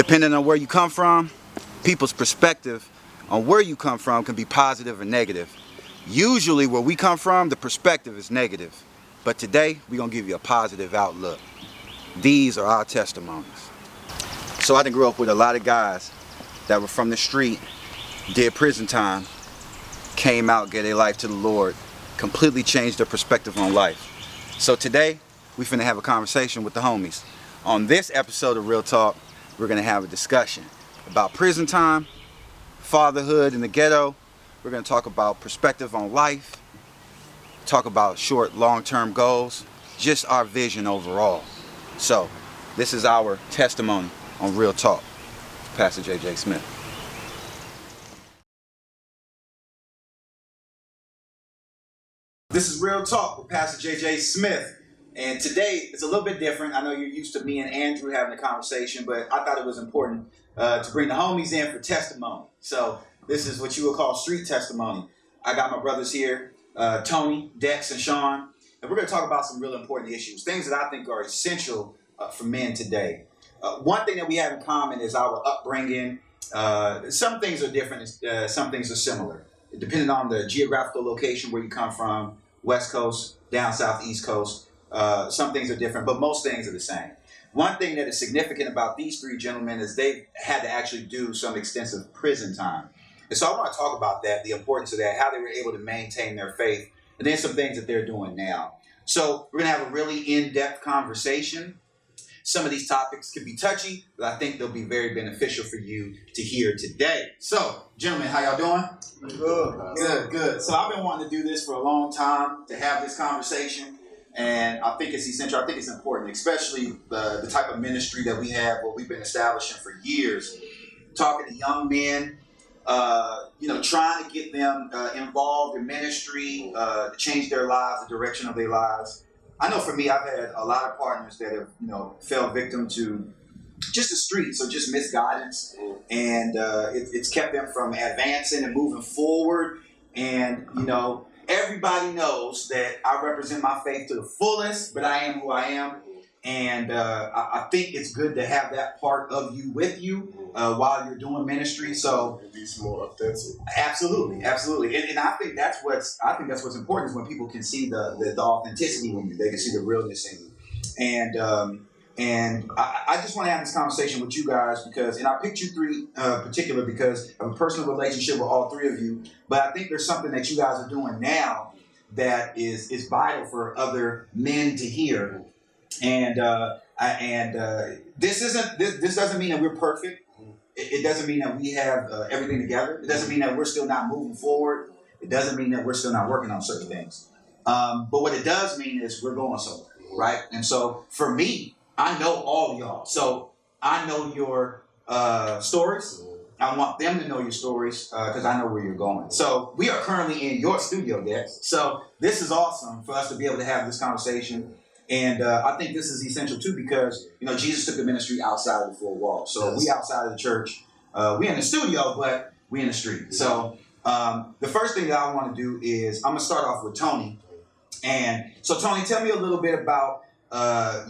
Depending on where you come from, people's perspective on where you come from can be positive or negative. Usually where we come from, the perspective is negative. But today, we're going to give you a positive outlook. These are our testimonies. So I done grew up with a lot of guys that were from the street, did prison time, came out, gave their life to the Lord, completely changed their perspective on life. So today, we finna have a conversation with the homies. On this episode of Real Talk, we're gonna have a discussion about prison time, fatherhood in the ghetto. We're gonna talk about perspective on life, talk about short, long-term goals, just our vision overall. So, this is our testimony on Real Talk. Pastor J.J. Smith. This is Real Talk with Pastor J.J. Smith. And today, it's a little bit different. I know you're used to me and Andrew having a conversation, but I thought it was important to bring the homies in for testimony. So, this is what you would call street testimony. I got my brothers here, Tony, Dex, and Sean. And we're going to talk about some real important issues, things that I think are essential for men today. One thing that we have in common is our upbringing. Some things are different, some things are similar. Depending on the geographical location where you come from, West Coast, down South, East Coast, some things are different, but most things are the same. One thing that is significant about these three gentlemen is they've had to actually do some extensive prison time. And so I want to talk about that, the importance of that, how they were able to maintain their faith, and then some things that they're doing now. So we're going to have a really in-depth conversation. Some of these topics can be touchy, but I think they'll be very beneficial for you to hear today. So, gentlemen, how y'all doing? Good. Good. So I've been wanting to do this for a long time, to have this conversation, and I think it's essential. I think it's important, especially the type of ministry that we have, what we've been establishing for years, talking to young men, trying to get them involved in ministry, to change their lives, the direction of their lives. I know for me, I've had a lot of partners that have, fell victim to just the streets or just misguidance, and it's kept them from advancing and moving forward. And everybody knows that I represent my faith to the fullest, but I am who I am, and I think it's good to have that part of you with you while you're doing ministry. So it needs more authentic. Absolutely, and I think that's what's important is when people can see the authenticity in you. They can see the realness in you. And I just want to have this conversation with you guys and I picked you three particular because of a personal relationship with all three of you. But I think there's something that you guys are doing now that is vital for other men to hear. And this doesn't mean that we're perfect. It doesn't mean that we have everything together. It doesn't mean that we're still not moving forward. It doesn't mean that we're still not working on certain things. But what it does mean is we're going somewhere, right? And so for me, I know all of y'all. So I know your stories. I want them to know your stories because I know where you're going. So we are currently in your studio, Dex. So this is awesome for us to be able to have this conversation. And I think this is essential too because, Jesus took the ministry outside of the four walls. So we outside of the church. We in the studio, but we in the street. So the first thing that I want to do is I'm going to start off with Tony. And so, Tony, tell me a little bit about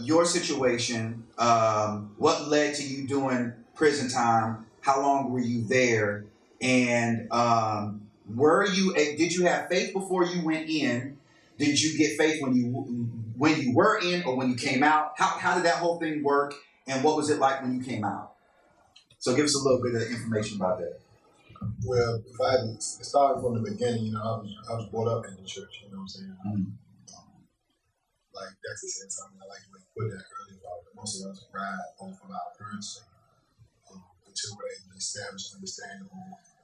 your situation. What led to you doing prison time? How long were you there? And did you have faith before you went in? Did you get faith when you were in or when you came out? How did that whole thing work? And what was it like when you came out? So give us a little bit of information about that. Well, if I started from the beginning, I was brought up in the church, you know what I'm saying? Mm-hmm. Like Dexter said something, I like when he put that earlier about most of us ride home from our parents until we're able to establish, understand,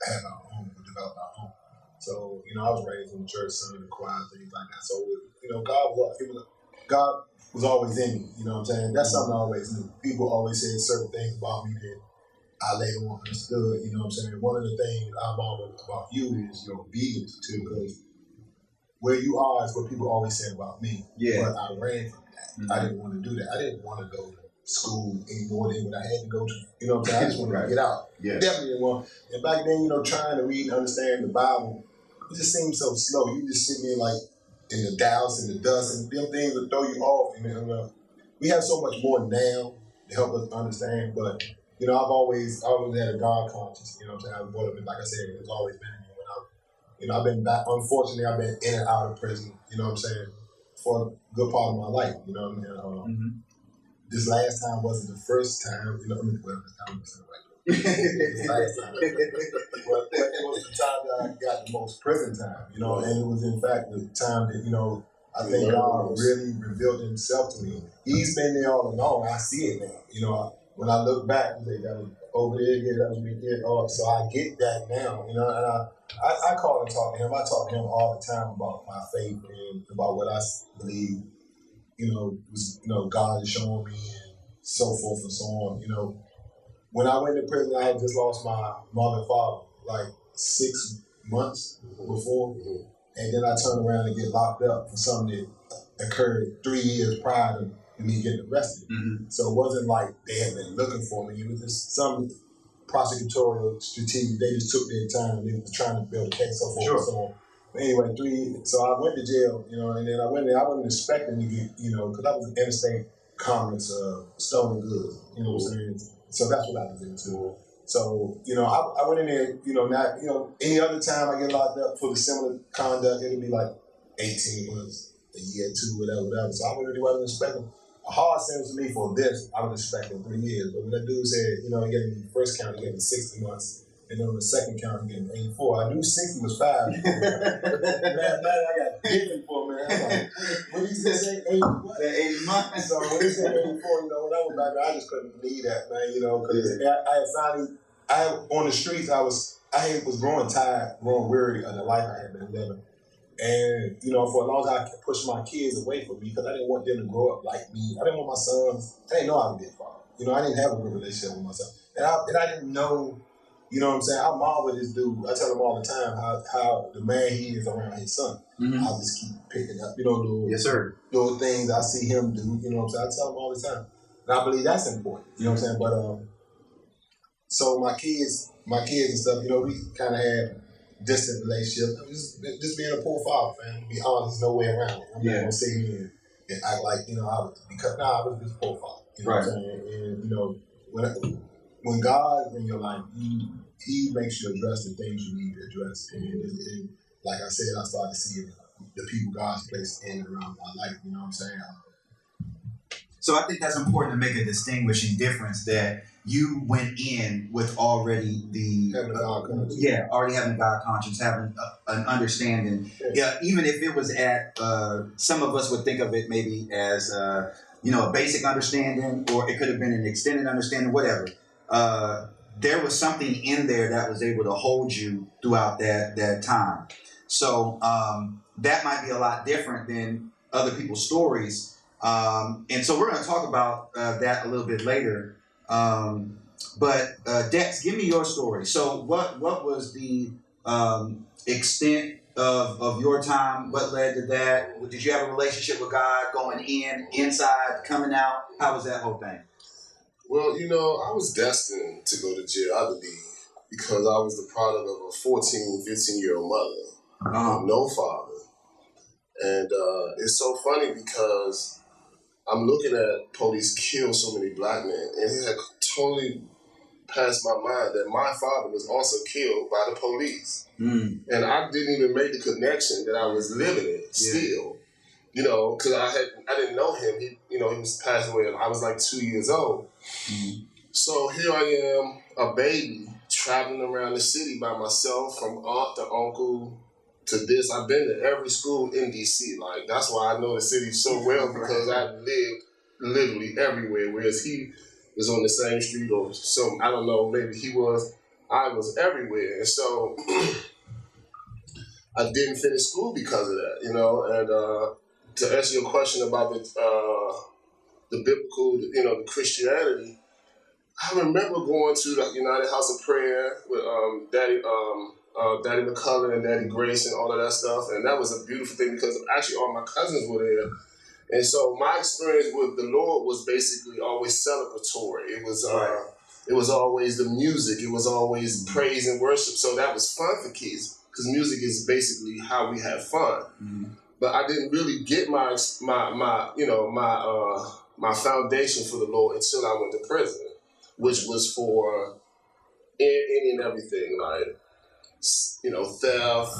have our home, or develop our home. So, I was raised in the church, son of the choir, things like that. So, God was always in me, you know what I'm saying? That's something I always knew. People always said certain things about me that I later on understood, you know what I'm saying? One of the things I love about you is your obedience too, because where you are is what people always said about me. Yeah. But I ran from that. Mm-hmm. I didn't want to do that. I didn't want to go to school any more than what I had to go to. You know what I'm saying? I just wanted to get out. Yeah. Definitely didn't want. And back then, trying to read and understand the Bible, it just seemed so slow. You just sitting there like in the douse and the dust, and them things would throw you off. We have so much more now to help us understand, but you know, I've always had a God conscience. You know what I'm saying? I was born up, like I said, it's always been in me. You know, I've been back. Unfortunately, I've been in and out of prison. You know what I'm saying? For a good part of my life. You know what I mean? This last time wasn't the first time. You know, I mean, well, this time was this last time, but it was the time that I got the most prison time. You know, and it was in fact the time that, you know, I think God really revealed Himself to me. He's been there all along. I see it now. You know, when I look back, I say that was over there again, that was me there. Oh, so I get that now. You know, and I call and talk to him. I talk to him all the time about my faith and about what I believe. You know, God is showing me and so forth and so on. You know, when I went to prison, I had just lost my mother and father like 6 months before. And then I turned around and get locked up for something that occurred 3 years prior to me getting arrested. So it wasn't like they had been looking for me. It was just some prosecutorial strategic. They just took their time and they were trying to build a case, so forth and so on. But anyway, so I went to jail, you know, and then I went there. I wasn't expecting to get, you know, because I was in interstate commerce, stolen goods, you know what I'm saying? So that's what I was into. So, you know, I went in there, you know, not, you know, any other time I get locked up for the similar conduct, it'll be like 18 months, a year, 2, whatever. So I really wasn't expecting a hard sentence to me for this. I was expecting 3 years. But when that dude said, you know, he gave me the first count, he gave me 60 months. And then on the second count, he gave me 84. I knew 60 was 5. Man, I got different for man. I was like, what did he say? 80 what? 80 months. So when he said 84, you know, when I went back, I just couldn't believe that, man, you know, because on the streets, I was growing tired, growing weary of the life I had been living. And, you know, for as long as I could push my kids away from me, because I didn't want them to grow up like me. I didn't want my sons, I didn't know I would be a father. You know, I didn't have a good relationship with myself. And I didn't know, you know what I'm saying? I marvel at this dude. I tell him all the time how the man he is around his son. I just keep picking up, you know, little things I see him do, you know what I'm saying? I tell him all the time. And I believe that's important, you know what I'm saying? But, so my kids and stuff, you know, we kind of had distant relationships. Just being a poor father, man. To be honest, there's no way around it. I'm not gonna sit here and act like, you know, I was just a poor father. You know what I'm saying? And you know, when God is in your life, He makes you address the things you need to address. And like I said, I started to see the people God's placed in and around my life. You know what I'm saying? So I think that's important to make a distinguishing difference that you went in with already already having a God conscience, having an understanding. Yeah, even if it was at, some of us would think of it maybe as, you know, a basic understanding, or it could have been an extended understanding, whatever. There was something in there that was able to hold you throughout that time. So that might be a lot different than other people's stories. And so we're going to talk about that a little bit later. But Dex, give me your story. So what was the extent of your time? What led to that? Did you have a relationship with God going in, inside, coming out? How was that whole thing? Well, you know, I was destined to go to jail, I believe, because I was the product of a 14, 15-year-old mother, no father. And it's so funny because I'm looking at police kill so many black men, and it had totally passed my mind that my father was also killed by the police. And I didn't even make the connection that I was living it still. You know, because I didn't know him. He was passed away when I was like 2 years old. So here I am, a baby, traveling around the city by myself, from aunt to uncle to this. I've been to every school in D.C. Like, that's why I know the city so well, because I lived literally everywhere, whereas he was on the same street or some, I don't know, maybe I was everywhere. And so I didn't finish school because of that, you know. And to answer your question about the biblical, you know, the Christianity, I remember going to the United House of Prayer with Daddy McCullough and Daddy Grace and all of that stuff, and that was a beautiful thing because actually all my cousins were there. And so my experience with the Lord was basically always celebratory. It was always the music. It was always praise and worship. So that was fun for kids, because music is basically how we have fun. But I didn't really get my foundation for the Lord until I went to prison. which was for any and everything, like, theft,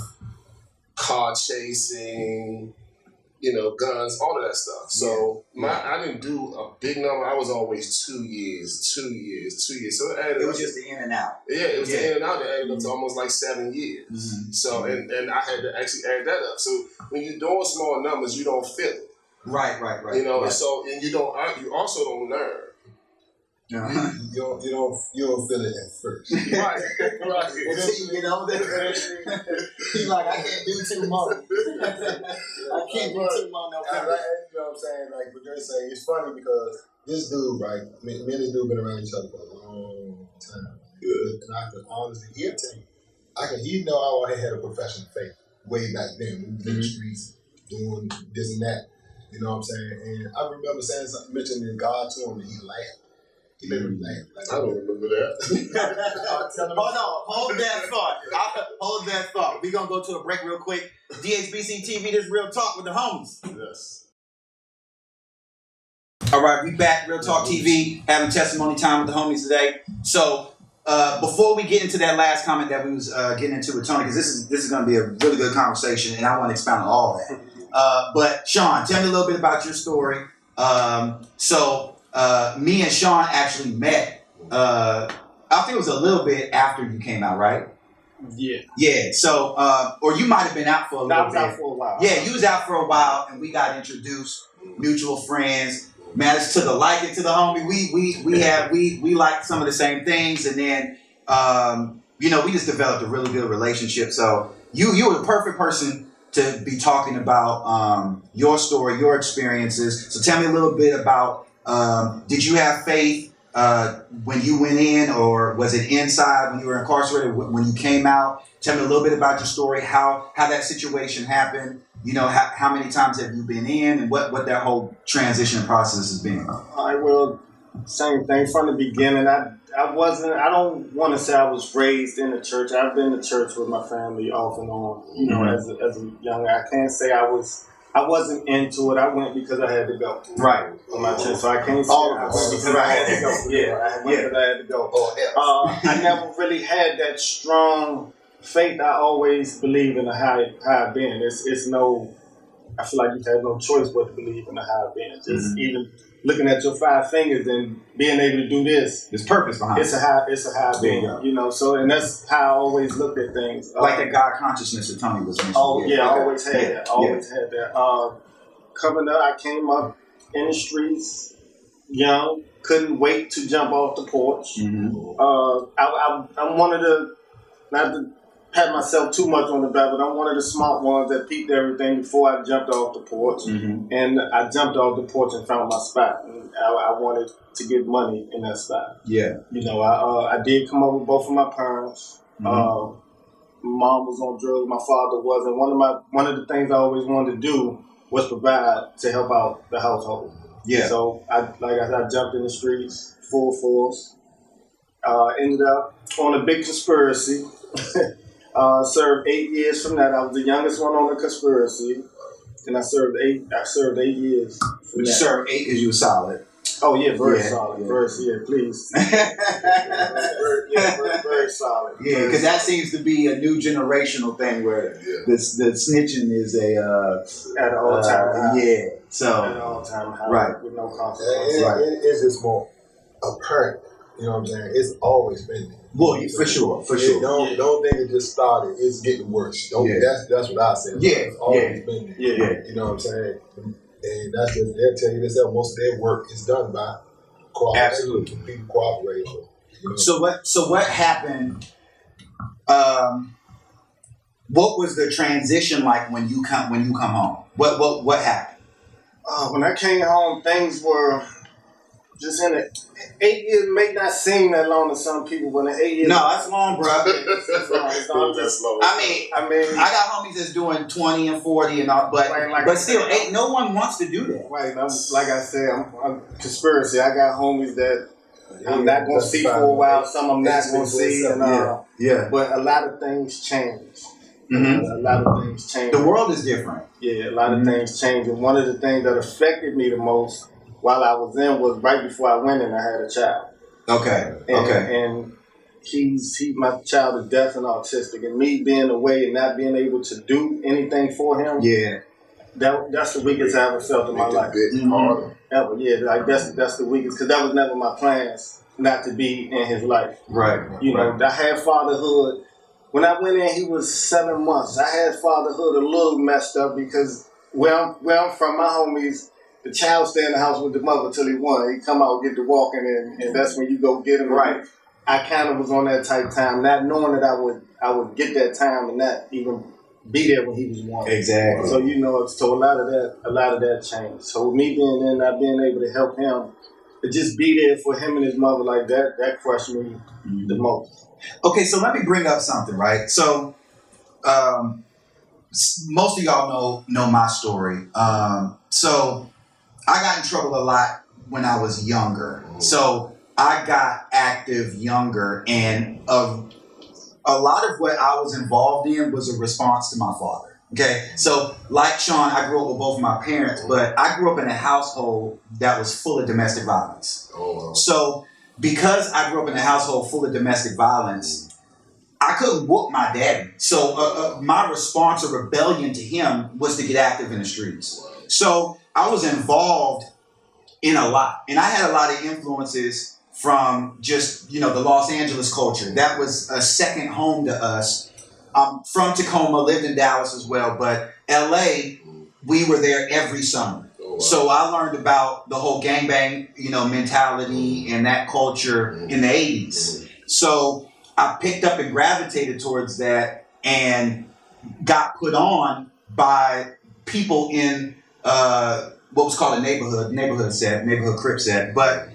car chasing, guns, all of that stuff. So I didn't do a big number. I was always 2 years. So it added It was up. just the in and out. Yeah, it was the in and out that added up to almost like 7 years. Mm-hmm. So and I had to actually add that up. So when you're doing small numbers, you don't feel it. Right. Right. So and you also don't learn. Uh-huh. You don't feel it at first. Right. Until you get older, he's like, I can't do too much. I can't do too much. No You know what I'm saying? Like what they're saying, it's funny because this dude, right? Me and this dude been around each other for a long time. And I can honestly hear him. He know I already had a profession of faith way back then. We was in the streets doing this and that. You know what I'm saying? And I remember saying something, mentioning God to him, and he laughed. He literally laughed. Like, I don't remember that. Hold that thought. We're going to go to a break real quick. DHBC TV, this Real Talk with the homies. Yes. All right, we back, Real Talk TV, having testimony time with the homies today. So, before we get into that last comment that we was getting into with Tony, because this is going to be a really good conversation, and I want to expound on all that. But Sean, tell me a little bit about your story. Me and Sean actually met. I think it was a little bit after you came out, right? Yeah. Yeah. So, or you might have been out for a little bit. I was out for a while. Yeah, you was out for a while, and we got introduced, mutual friends. Man, it's to the liking to the homie. We like some of the same things, and then we just developed a really good relationship. So you were the perfect person to be talking about your story, your experiences. So tell me a little bit about did you have faith when you went in, or was it inside when you were incarcerated, when you came out? Tell me a little bit about your story, how that situation happened. How many times have you been in, and what that whole transition process has been? All right, well, same thing from the beginning. I don't want to say I was raised in the church. I've been to church with my family off and on, as a young. I can't say I wasn't into it. I went because I had to go. Right. On my church, so I can't say All of I us. went because I had to go. Yeah, I went because I had to go. I never really had that strong faith. I always believe in the high being. It's no. I feel like you have no choice but to believe in the high being. Just even looking at your 5 fingers and being able to do this. There's purpose behind it. It's a high being. So and that's how I always looked at things. Like the God consciousness that Tony was mentioning. Oh yeah, I always had that. Always had that. Coming up, I came up in the streets, young, couldn't wait to jump off the porch. I'm one of the, not to pat myself too much on the back, but I'm one of the smart ones that peeped everything before I jumped off the porch. And I jumped off the porch and found my spot. And I wanted to get money in that spot. Yeah. I did come up with both of my parents. My mom was on drugs, my father wasn't. One of the things I always wanted to do was provide to help out the household. Yeah. So I jumped in the streets full force. Ended up on a big conspiracy. Served 8 years from that. I was the youngest one on the conspiracy, and I served 8 years. You served 8 because you were solid. Oh yeah, very solid. Yeah, please. Very solid. Yeah, because that seems to be a new generational thing where the snitching is at an all-time high. Yeah, so at an all-time high, right, with no consequences. It's just more apparent. You know what I'm saying? It's always been there. Well, for sure. Don't think it just started. It's getting worse. That's what I say. It's always been there. Yeah. You know what I'm saying? And that's just, they'll tell you this, that most of their work is done by cooperation. Absolutely. People cooperate. So what happened? What was the transition like when you come home? What happened? When I came home, things were just in it. 8 years may not seem that long to some people, but in 8 years, no, that's long, bro. It's long. That's long. I got homies that's doing 20 and 40 and all, but still, no one wants to do that. Right, like I said, I'm conspiracy. I got homies that I'm not gonna see for a while. Some I'm not gonna see, But a lot of things change. A lot of things change. The world is different. Yeah, a lot of things change, and one of the things that affected me the most while I was in was right before I went in, I had a child. Okay. And my child is deaf and autistic, and me being away and not being able to do anything for him. Yeah. That's the weakest I ever felt in my life. Ever, yeah. Like that's the weakest, because that was never my plans, not to be in his life. Right. You know, I had fatherhood. When I went in, he was 7 months. I had fatherhood a little messed up because where I'm from, my homies, the child stay in the house with the mother till he won. He come out, get to walking, and that's when you go get him. Right. I kind of was on that type time, not knowing that I would get that time and not even be there when he was one. Exactly. So so a lot of that changed. So with me being there, not being able to help him, to just be there for him and his mother like that crushed me the most. Okay, so let me bring up something, right? So, most of y'all know my story. So I got in trouble a lot when I was younger. So I got active younger, and a lot of what I was involved in was a response to my father. Okay, so like Sean, I grew up with both of my parents, but I grew up in a household that was full of domestic violence. Oh, wow. So because I grew up in a household full of domestic violence, I couldn't whoop my daddy. So my response or rebellion to him was to get active in the streets. So I was involved in a lot, and I had a lot of influences from just, the Los Angeles culture. That was a second home to us. I'm from Tacoma, lived in Dallas as well, but LA, we were there every summer. Oh, wow. So I learned about the whole gangbang, mentality and that culture in the 80s. So I picked up and gravitated towards that and got put on by people in what was called a neighborhood Crip set, but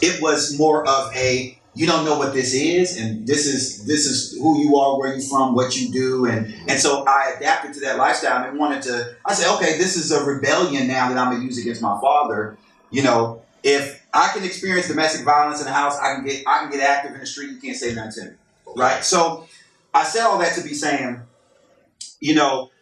it was more of a, you don't know what this is, and this is who you are, where you're from, what you do, and so I adapted to that lifestyle and I said, okay, this is a rebellion now that I'm gonna use against my father. If I can experience domestic violence in the house, I can get active in the street. You can't say nothing to me, right? So I said all that to be saying,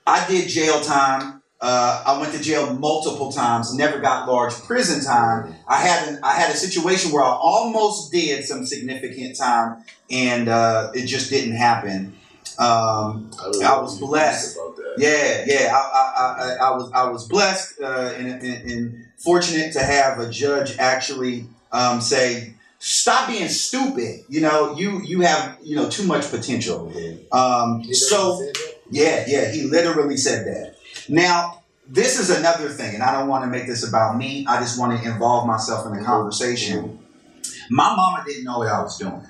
I did jail time. I went to jail multiple times, never got large prison time. I had a situation where I almost did some significant time, and it just didn't happen. I was blessed. I was blessed and fortunate to have a judge actually say, "Stop being stupid. You have too much potential." He literally said that. Now, this is another thing, and I don't want to make this about me. I just want to involve myself in the conversation. My mama didn't know what I was doing.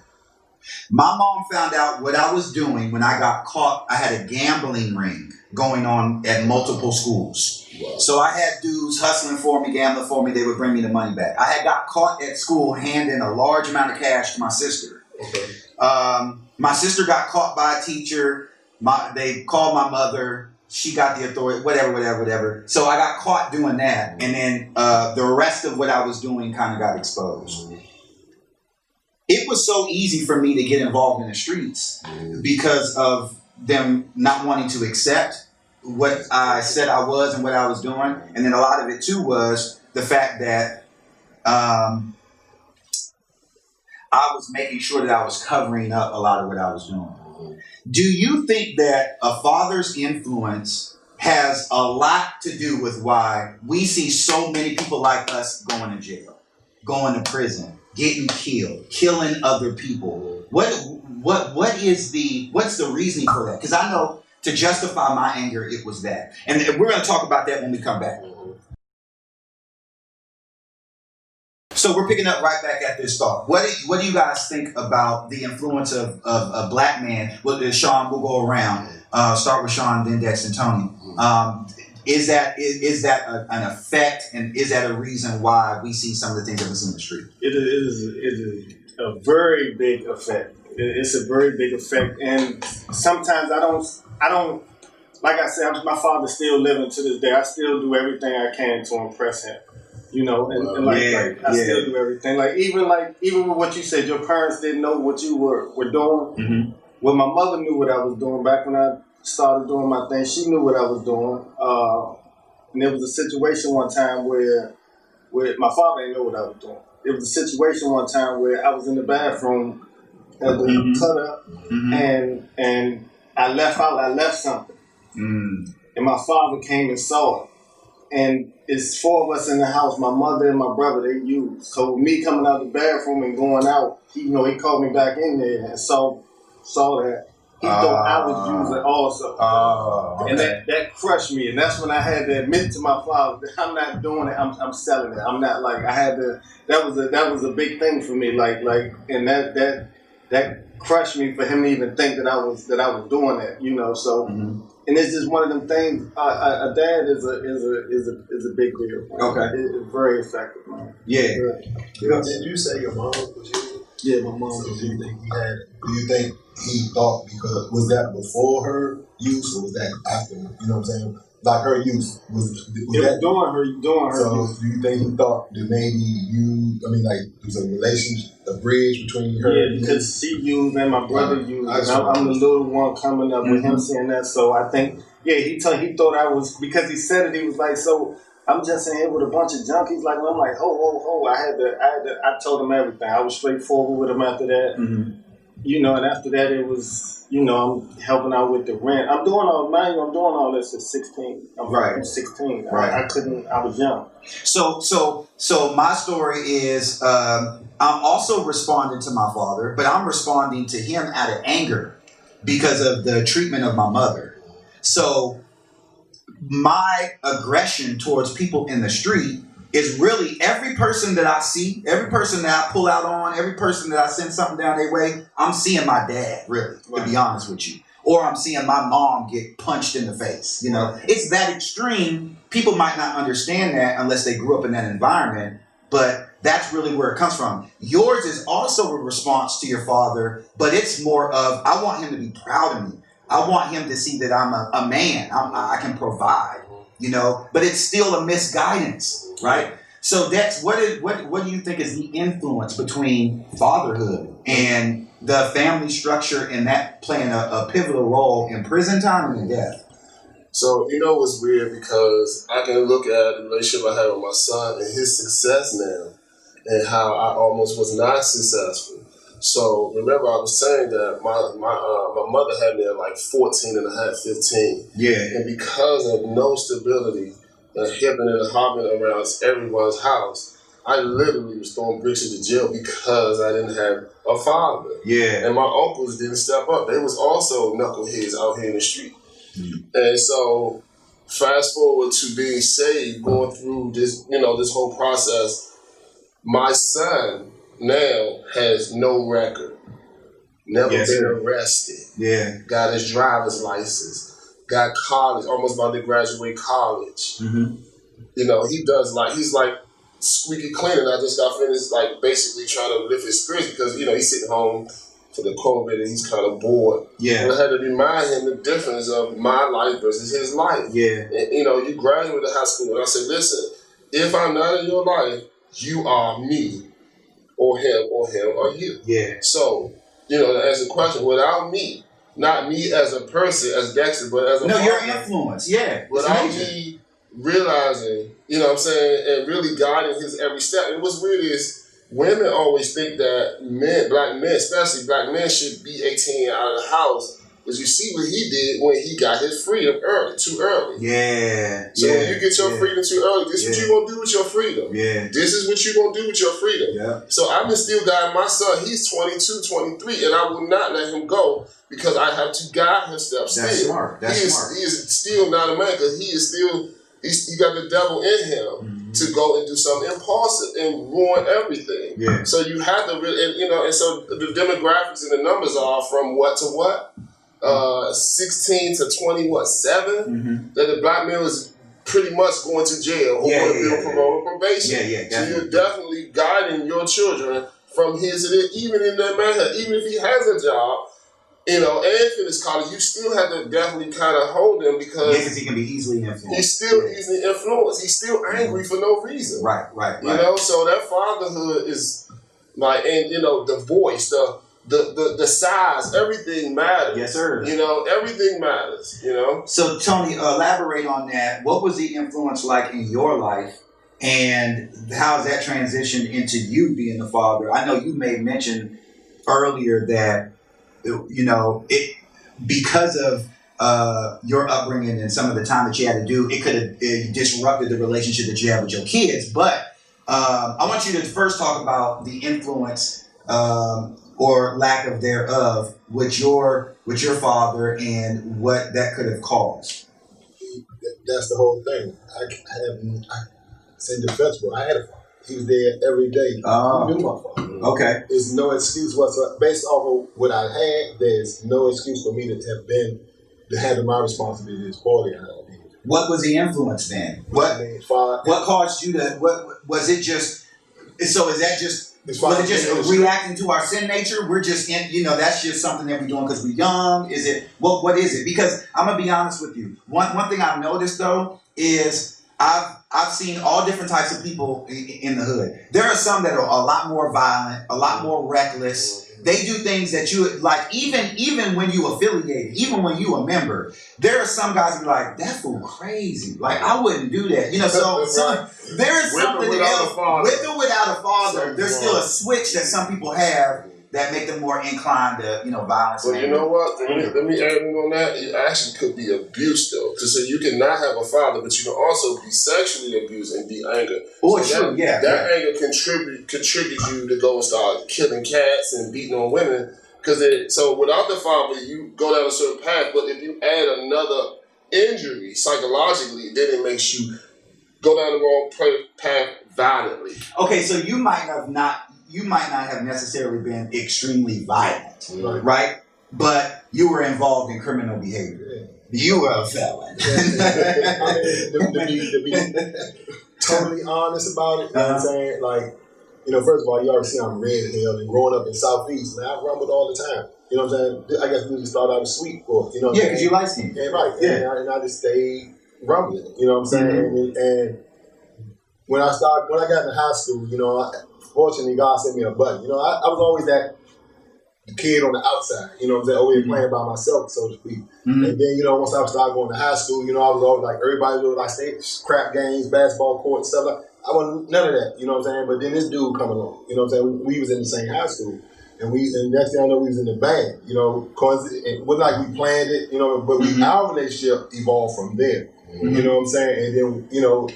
My mom found out what I was doing when I got caught. I had a gambling ring going on at multiple schools. Wow. So I had dudes hustling for me, gambling for me. They would bring me the money back. I had got caught at school handing a large amount of cash to my sister. Okay. My sister got caught by a teacher. They called my mother. She got the authority, whatever. So I got caught doing that. And then the rest of what I was doing kind of got exposed. It was so easy for me to get involved in the streets because of them not wanting to accept what I said I was and what I was doing. And then a lot of it too was the fact that I was making sure that I was covering up a lot of what I was doing. Do you think that a father's influence has a lot to do with why we see so many people like us going to jail, going to prison, getting killed, killing other people? What's the reasoning for that? Because I know to justify my anger, it was that. And we're going to talk about that when we come back. So we're picking up right back at this thought. What do you guys think about the influence of a black man? Well, Sean, we'll go around. Start with Sean, then Dex and Tony. Is that an effect, and is that a reason why we see some of the things that we see in the street? It is a very big effect. It's a very big effect, and sometimes I don't. Like I said, my father's still living to this day. I still do everything I can to impress him. I still do everything. Even with what you said, your parents didn't know what you were doing. Mm-hmm. Well, my mother knew what I was doing back when I started doing my thing. She knew what I was doing. And there was a situation one time where my father didn't know what I was doing. There was a situation one time where I was in the bathroom at the cut up, and I left something, and my father came and saw it. And it's 4 of us in the house, my mother and my brother, they used. So me coming out the bathroom and going out, he called me back in there and saw that. He thought I was using also. And that crushed me. And that's when I had to admit to my father that I'm not doing it, I'm selling it. I'm not like, I had to, that was a big thing for me. And that crushed me for him to even think that I was doing that, so. And it's just one of them things. A dad is a big deal. Okay, it's very effective, man. Yeah. Did you say your mom was using? Yeah, my mom. So do you think do you think he thought, because was that before her use or was that after? You know what I'm saying? Like her use was that doing her. So use. do you think he thought that maybe there was a relationship, a bridge between her? Yeah, because she used and my brother used. I'm the little one coming up with him saying that. So I think, he thought I was, because he said it. He was like, so I'm just in here with a bunch of junkies. Like, I'm like, ho. I told him everything. I was straightforward with him after that. And after that it was, I'm helping out with the rent. I'm doing all this at 16. I'm 16. Right. I was young. So my story is, I'm also responding to my father, but I'm responding to him out of anger because of the treatment of my mother. So my aggression towards people in the street is really every person that I see, every person that I pull out on, every person that I send something down their way, I'm seeing my dad, really, to be honest with you. Or I'm seeing my mom get punched in the face. It's that extreme. People might not understand that unless they grew up in that environment, but that's really where it comes from. Yours is also a response to your father, but it's more of, I want him to be proud of me. I want him to see that I'm a man. I can provide, but it's still a misguidance, right? So that's what do you think is the influence between fatherhood and the family structure and that playing a pivotal role in prison time and in death? So, it's weird because I can look at the relationship I have with my son and his success now and how I almost was not successful. So remember I was saying that my mother had me at like 14 and a half, 15. Yeah. And because of no stability and hipping and hopping around everyone's house, I literally was throwing bricks into jail because I didn't have a father. Yeah. And my uncles didn't step up. They was also knuckleheads out here in the street. And so fast forward to being saved, going through this, this whole process, my son now has no record, never been arrested, got his driver's license, got college, almost about to graduate college. He does he's like squeaky clean, and I just got finished basically trying to lift his spirits because he's sitting home for the COVID and he's kind of bored. And I had to remind him the difference of my life versus his life. And, you graduated high school, and I said, listen, if I'm not in your life, you are me. Or him or you. So, to answer the question, without me, not me as a person, as Dexter, but as a No, your influence, without me realizing, what I'm saying, and really guiding his every step. And what's weird is women always think that black men, especially black men, should be 18 out of the house. But you see what he did when he got his freedom too early. So when you get your freedom too early, this is what you're going to do with your freedom. This is what you're going to do with your freedom. So I've been still guiding my son. He's 22, 23, and I will not let him go because I have to guide his steps. That's smart. He is still not a man because he got the devil in him to go and do something impulsive and ruin everything. So you have to really, and so the demographics and the numbers are from what to what? 16 to 7, that the black male is pretty much going to jail or going to be on parole or probation. So you're definitely guiding your children from his, even in their manhood, even if he has a job, and finish college, you still have to definitely kind of hold him because he can be easily influenced. He's still easily influenced. He's still angry for no reason. Right. So that fatherhood is and the voice, the size, everything matters. Yes, sir. Everything matters. So Tony, elaborate on that. What was the influence like in your life, And how has that transitioned into you being the father? I know you made mention earlier that, you know, it because of your upbringing and some of the time that you had to do, it could have disrupted the relationship that you have with your kids. But I want you to first talk about the influence or lack of thereof with your father and what that could have caused. That's the whole thing. It's indefensible. I had a father. He was there every day. He knew my father. Okay. There's no excuse whatsoever. Based off of what I had, there's no excuse for me to handle my responsibilities poorly. What was the influence then? What caused you to? What was it? Just so is that just? Was it just reacting to our sin nature? We're just that's just something that we're doing because we're young. Is it? What is it? Because I'm gonna be honest with you. One thing I've noticed though is I've seen all different types of people in the hood. There are some that are a lot more violent, a lot more reckless. They do things that you like, even when you affiliated, even when you a member. There are some guys who be like, that fool crazy. Like I wouldn't do that. So there is something else with or without a father. There's still a switch that some people have that make them more inclined to, violence. Well, you know what? Let me add in on that. It actually could be abuse, though. Because you can not have a father, but you can also be sexually abused and be angered. Oh, so true, that anger contributes you to go and start killing cats and beating on women. So without the father, you go down a certain path. But if you add another injury psychologically, then it makes you go down the wrong path violently. Okay, so you might not have necessarily been extremely violent, right? But you were involved in criminal behavior. You were a felon. To be totally honest about it, you know what I'm saying? Like, first of all, you already see I'm red hell and growing up in Southeast, man, I rumbled all the time. You know what I'm saying? I guess we just thought I was sweet for it. Yeah, because you like skiing. Yeah, right. Yeah. And I just stayed rumbling. You know what I'm saying? Mm-hmm. And when I got into high school, fortunately, God sent me a buddy. I was always that kid on the outside, always playing by myself, so to speak. Mm-hmm. And then, once I started going to high school, I was always like, everybody was like, crap games, basketball court, stuff like that. I wasn't none of that, But then this dude come along, We was in the same high school. And next thing I know, we was in the band, cause it wasn't like we planned it, but our relationship evolved from there. Mm-hmm. You know what I'm saying? And then,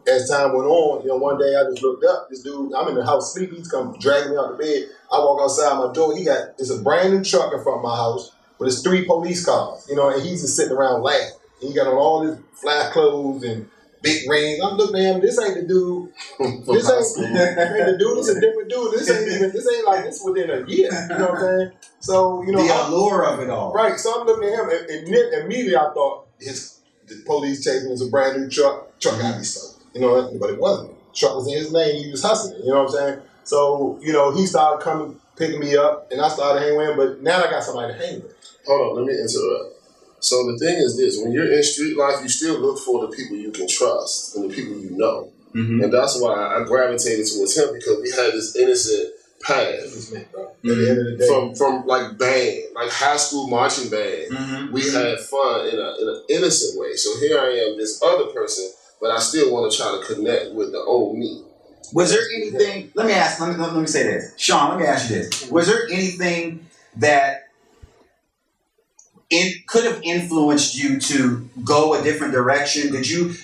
as time went on, one day I just looked up. This dude, I'm in the house sleeping. He's come dragging me out the bed. I walk outside my door. It's a brand new truck in front of my house, but it's 3 police cars, and he's just sitting around laughing. He got on all his fly clothes and big rings. I'm looking at him. This ain't the dude. This ain't the dude. This is a different dude. This ain't like this within a year. You know what I'm saying? So, the allure of it all. Right. So I'm looking at him, and immediately I thought the police chasing is a brand new truck. Truck got to be stolen. But it wasn't. Truck was in his name. He was hustling it. You know what I'm saying? So, he started coming, picking me up, and I started hanging with him. But now I got somebody to hang with. Hold on, let me interrupt. So the thing is this: when you're in street life, you still look for the people you can trust and the people you know. Mm-hmm. And that's why I gravitated towards him, because we had this innocent path. Mm-hmm. At the end of the day, from like band, like high school marching band, mm-hmm. we had fun in an innocent way. So here I am, this other person. But I still want to try to connect with the old me. Was there anything? Let me say this, Sean. Let me ask you this: was there anything that could have influenced you to go a different direction?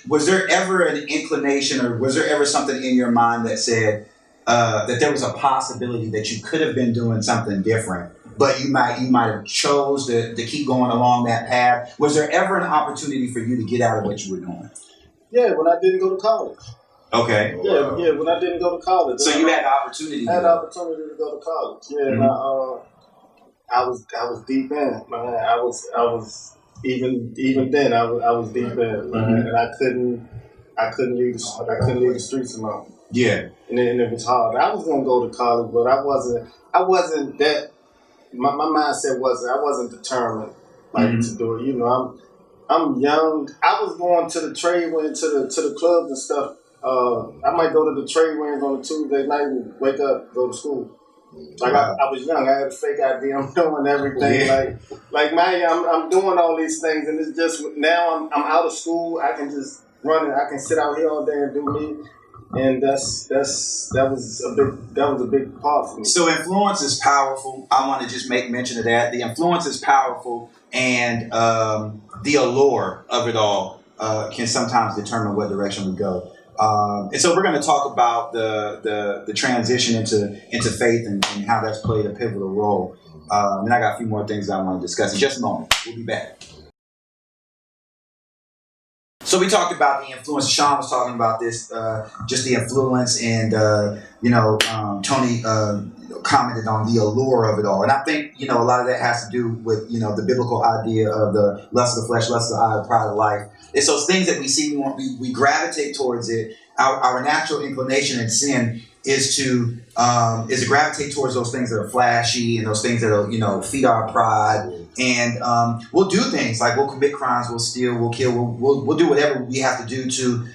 Was there ever an inclination, or was there ever something in your mind that said that there was a possibility that you could have been doing something different, but you might have chose to keep going along that path? Was there ever an opportunity for you to get out of what you were doing? Yeah, when I didn't go to college. Okay. Yeah, when I didn't go to college. So you had the opportunity. I had the opportunity to go to college. Yeah, mm-hmm. And I was deep in, man. I was even then I was deep in, man. Mm-hmm. And I couldn't leave the streets alone. Yeah. And it was hard. I was gonna go to college, but I wasn't that. My mindset I wasn't determined to do it. I'm young. I was going to the trade wind, to the clubs and stuff. I might go to the trade winds on a Tuesday night and wake up, go to school. Like I was young. I had a fake ID. I'm doing everything. Yeah. Like man, I'm doing all these things, and it's just now I'm out of school. I can just run it. I can sit out here all day and do me. and that was a big part for me. So influence is powerful. I want to just make mention of that. The influence is powerful, and the allure of it all can sometimes determine what direction we go. And so we're going to talk about the transition into faith and how that's played a pivotal role. And I got a few more things I want to discuss in just a moment. We'll be back. So we talked about the influence. Sean was talking about this, just the influence, and Tony commented on the allure of it all. And I think a lot of that has to do with the biblical idea of the lust of the flesh, lust of the eye, the pride of life. It's those things that we see, we gravitate towards it. Our natural inclination in sin is to gravitate towards those things that are flashy and those things that feed our pride. And we'll do things like we'll commit crimes, we'll steal, we'll kill, we'll do whatever we have to do to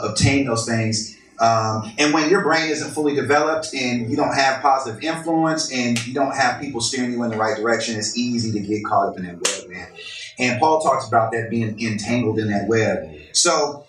obtain those things. And when your brain isn't fully developed and you don't have positive influence and you don't have people steering you in the right direction, it's easy to get caught up in that web, man. And Paul talks about that being entangled in that web. So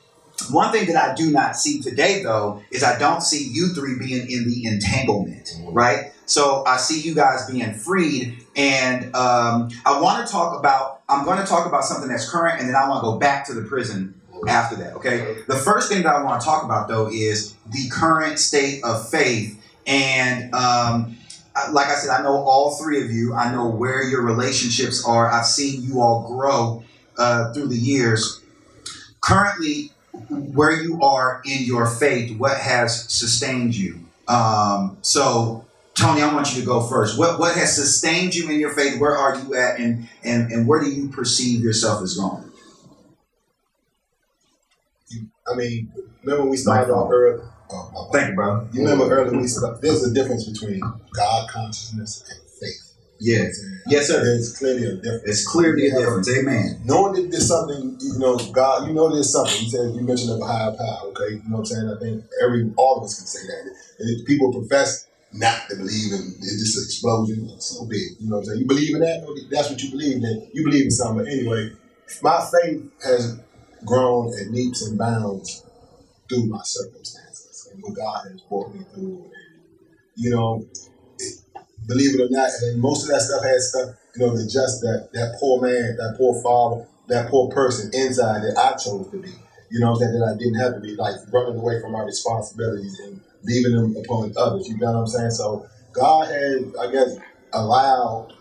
one thing that I do not see today, though, is I don't see you three being in the entanglement, right? So I see you guys being freed, and I'm going to talk about something that's current, and then I want to go back to the prison after that, okay? The first thing that I want to talk about, though, is the current state of faith. And like I said, I know all three of you. I know where your relationships are. I've seen you all grow through the years. Currently, where you are in your faith, what has sustained you? So, Tony, I want you to go first. What has sustained you in your faith? Where are you at, and where do you perceive yourself as going? I mean, remember when we started off early? Thank you, bro. You remember earlier there's a difference between God consciousness and faith. Yeah. Yes, sir. There's clearly a difference. It's clearly a difference. Amen. Knowing that there's something, God, there's something. You mentioned of a higher power, okay? You know what I'm saying? I think all of us can say that. And if people profess not to believe in this explosion, it's so big. You know what I'm saying? You believe in that? That's what you believe in. You believe in something. But anyway, my faith has grown at leaps and bounds through my circumstances and what God has brought me through. And, believe it or not, and most of that stuff has stuff, that poor man, that poor father, that poor person inside that I chose to be. That I didn't have to be, like running away from my responsibilities and leaving them upon others. You know what I'm saying? So God has, I guess, allowed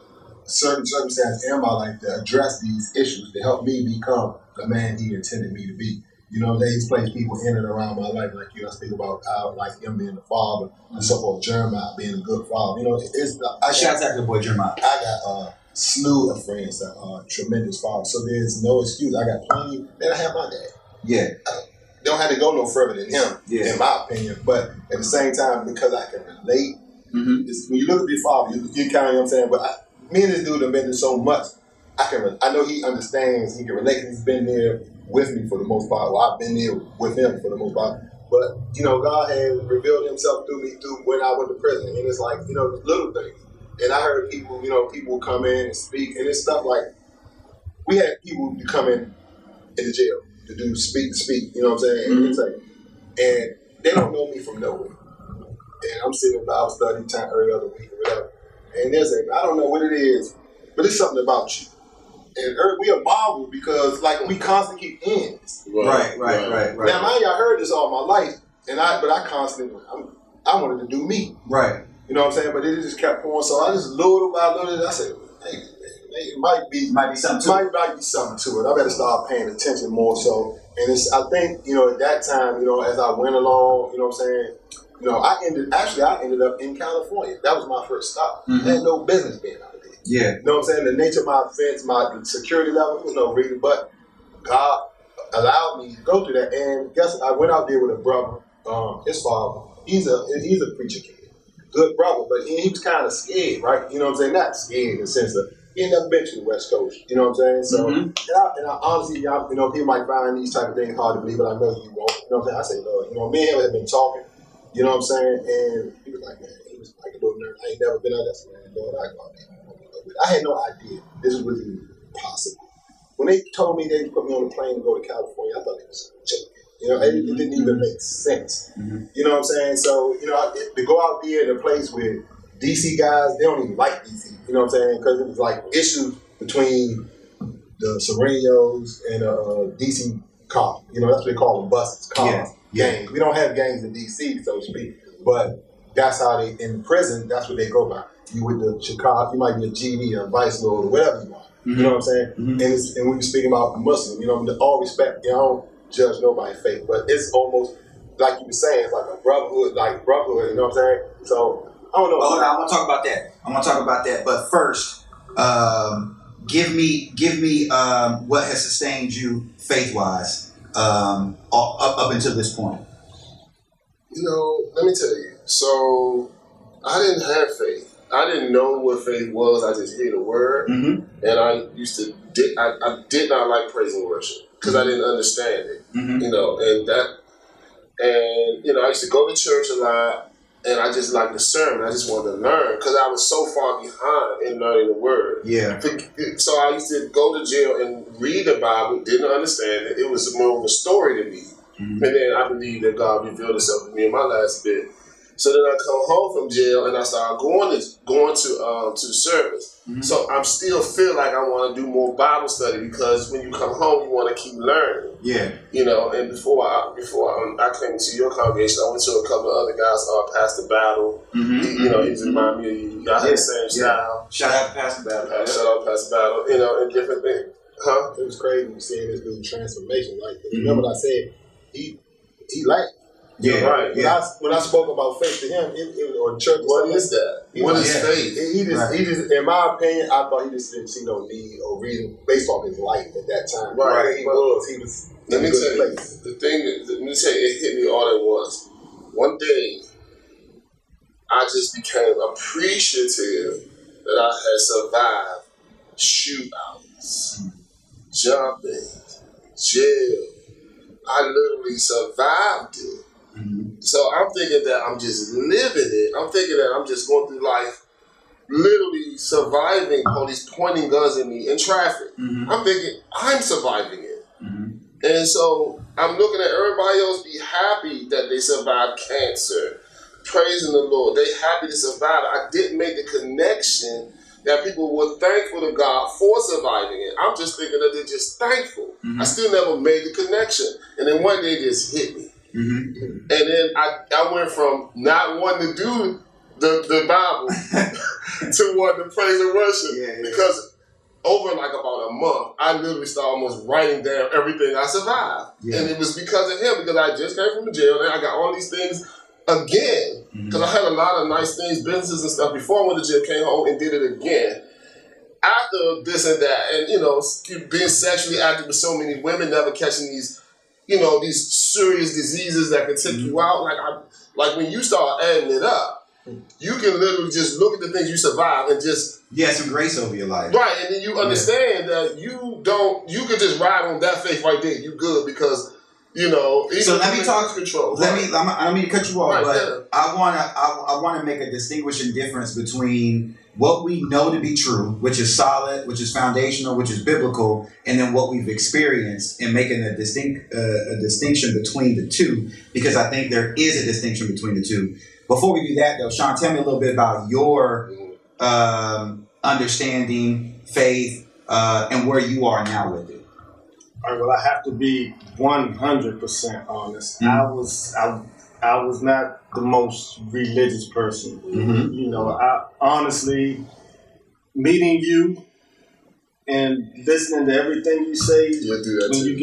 certain circumstances in my life to address these issues to help me become the man He intended me to be. He's placed people in and around my life, like I speak about how, like him being the father, and so forth, Jeremiah being a good father. Shout out to the boy Jeremiah. I got a slew of friends that are tremendous fathers, so there's no excuse. I got plenty. Then I have my dad. Yeah. Don't have to go no further than him, in my opinion. But at the same time, because I can relate, when you look at your father, you kind of, what I'm saying, but me and this dude have been through so much. I know he understands, he can relate, he's been there with me for the most part. Well, I've been there with him for the most part. But, God has revealed himself through me through when I went to prison. And it's like, little things. And I heard people, people come in and speak. And it's stuff like, we had people to come in the jail to do speak, you know what I'm saying? And they don't know me from nowhere. And I'm sitting in Bible study time every other week or whatever. And I don't know what it is, but it's something about you. And we are marveled because, we constantly keep ends. Right. Now, mind you, I heard this all my life, but I constantly, I wanted to do me. Right. You know what I'm saying? But it just kept pouring. So I just little by little, I said, hey, it might be something to it. Might be something to it. I better start paying attention more so. And I think, at that time, as I went along, you know what I'm saying? I ended up in California. That was my first stop. I had no business being out there. Yeah. You know what I'm saying? The nature of my offense, my security level, was no reason, but God allowed me to go through that. And guess I went out there with a brother, his father. He's a preacher kid. Good brother, but he was kind of scared, right? You know what I'm saying? Not scared in the sense that he ain't never been to the West Coast. You know what I'm saying? So, and I honestly, people might find these type of things hard to believe, but I know you won't. You know what I'm saying? I say, Lord, me and him have been talking. You know what I'm saying? And he was like, man, he was like a little nervous. I ain't never been out there. So, man, Lord, I go out there. I had no idea this was even possible. When they told me they put me on a plane to go to California, I thought it was joking. You know, it didn't even make sense. You know what I'm saying? So, you know, to go out there in a place with DC guys, they don't even like DC. You know what I'm saying? Because it was like issues between the Serenos and DC car. You know, that's what they call them, buses, cars, gangs. We don't have gangs in DC, so to speak, but that's how they, in prison, that's what they go by. You with the Chicago, you might be a GD, a vice lord, or whatever you are. You know what I'm saying? And when you're speaking about Muslim, you know, all respect, you know, I don't judge nobody's faith, but it's almost like you were saying, it's like a brotherhood, you know what I'm saying? So, I don't know. Hold on, I want to talk about that. But first, give me what has sustained you faith-wise up until this point. You know, let me tell you. So, I didn't have faith. I didn't know what faith was. I just hear the word, and I used to. I did not like praise and worship because I didn't understand it. You know, and you know, I used to go to church a lot, and I just liked the sermon. I just wanted to learn because I was so far behind in learning the word. Yeah. So I used to go to jail and read the Bible. Didn't understand it. It was more of a story to me. And then I believe that God revealed Himself to me in my last bit. So then I come home from jail and I started going to service. So I'm still feel like I want to do more Bible study because when you come home, you want to keep learning. Yeah. You know, and before I came into your congregation, I went to a couple of other guys, Pastor Battle. You know, he reminded me of you. Y'all had the same style. Shout out to Pastor Battle. Shout out to Pastor Battle. You know, and different things. It was crazy seeing this dude transformation. Like, remember what I said? He lacked. Yeah, right. When I spoke about faith to him, it or church. What is that? What is faith? He just, in my opinion, I thought he just didn't see no need or reason based on his life at that time. Right. He was. Let me tell you, the thing that it hit me all at once. One day, I just became appreciative that I had survived shootouts, jumping, jail. I literally survived it. So I'm thinking that I'm just living it. I'm thinking that I'm just going through life, literally surviving police pointing guns at me in traffic. I'm thinking I'm surviving it. And so I'm looking at everybody else be happy that they survived cancer, praising the Lord. They happy to survive. I didn't make the connection that people were thankful to God for surviving it. I'm just thinking that they're just thankful. I still never made the connection. And then one day it just hit me. And then I went from not wanting to do the Bible to wanting to praise and worship. Because over like about a month, I literally started almost writing down everything I survived. And it was because of him, because I just came from the jail and I got all these things again. Because I had a lot of nice things, businesses and stuff before I went to jail, came home and did it again. After this and that, and you know, being sexually active with so many women, never catching these, you know, these serious diseases that can take you out. Like when you start adding it up, you can literally just look at the things you survive and just some grace over your life. Right, and then you understand that you can just ride on that faith right there. You good because you know. So let me talk control. I don't mean to cut you off, but I wanna make a distinguishing difference between what we know to be true, which is solid, which is foundational, which is biblical, and then what we've experienced, and making a distinction between the two, because I think there is a distinction between the two. Before we do that, though, Sean, tell me a little bit about your understanding, faith, and where you are now with it. All right, well, I have to be 100% honest. I was not the most religious person. You know, I honestly, meeting you and listening to everything you say, when you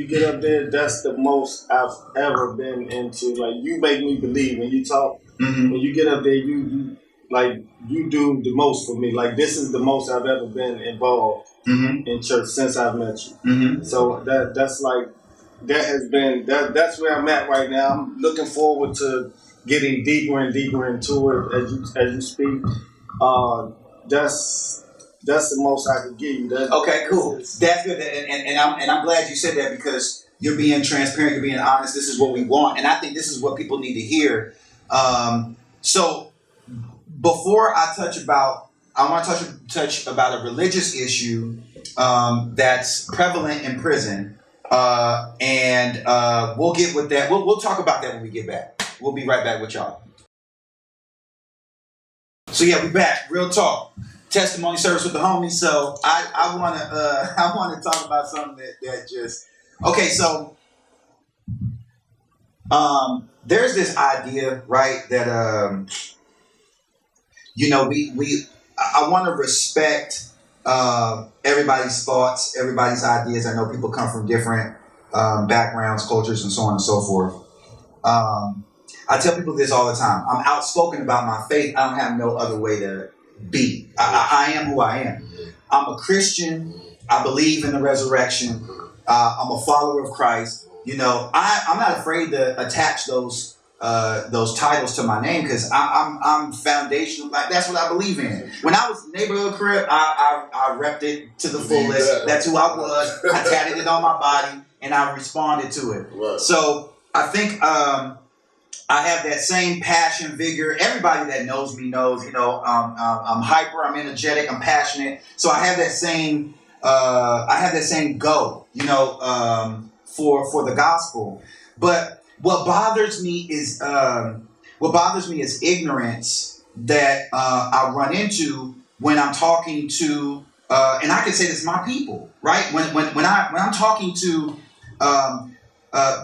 get up there, that's the most I've ever been into. Like, you make me believe when you talk. When you get up there, you do the most for me. Like, this is the most I've ever been involved in church since I've met you. So that's where I'm at right now. I'm looking forward to getting deeper and deeper into it as you speak. That's the most I could give you. Okay, cool. That's good. And I'm glad you said that, because you're being transparent, you're being honest. This is what we want, and I think this is what people need to hear. So before I want to touch about a religious issue that's prevalent in prison. And we'll get with that. We'll talk about that when we get back. We'll be right back with y'all. So yeah, we back. Real talk. Testimony service with the homies. So I wanna talk about something that just okay. So there's this idea, right? That I want to respect everybody's thoughts, everybody's ideas. I know people come from different backgrounds, cultures, and so on and so forth. I tell people this all the time. I'm outspoken about my faith. I don't have no other way to be. I am who I am. I'm a Christian. I believe in the resurrection. I'm a follower of Christ. You know, I'm not afraid to attach those titles to my name because I'm foundational. Like that's what I believe in. When I was neighborhood crib, I repped it to the fullest. That's who I was. I tatted it on my body and I responded to it. Right. So I think I have that same passion, vigor. Everybody that knows me knows. You know, I'm hyper. I'm energetic. I'm passionate. So I have that same. I have that same go. You know, for the gospel. But what bothers me is ignorance that I run into when I'm talking to, and I can say this, my people, right? When I'm talking to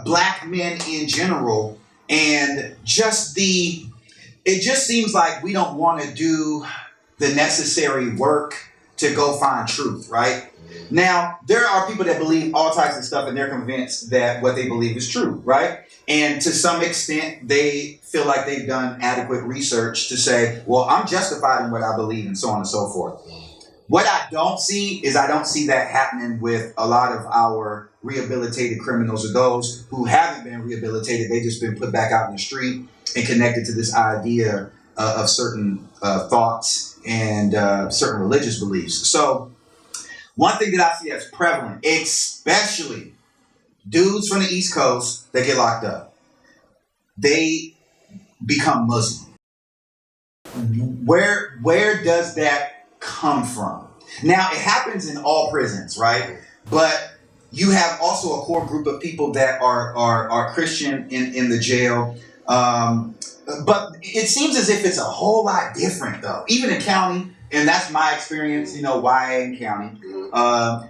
black men in general, and it just seems like we don't want to do the necessary work to go find truth, right? Now, there are people that believe all types of stuff and they're convinced that what they believe is true, right? And to some extent, they feel like they've done adequate research to say, well, I'm justified in what I believe and so on and so forth. What I don't see that happening with a lot of our rehabilitated criminals or those who haven't been rehabilitated. They've just been put back out in the street and connected to this idea of certain thoughts and certain religious beliefs. So one thing that I see that's prevalent, especially dudes from the East Coast that get locked up, they become Muslim. Where does that come from? Now, it happens in all prisons, right? But you have also a core group of people that are Christian in the jail. But it seems as if it's a whole lot different, though, even in county. And that's my experience, you know, YA in county.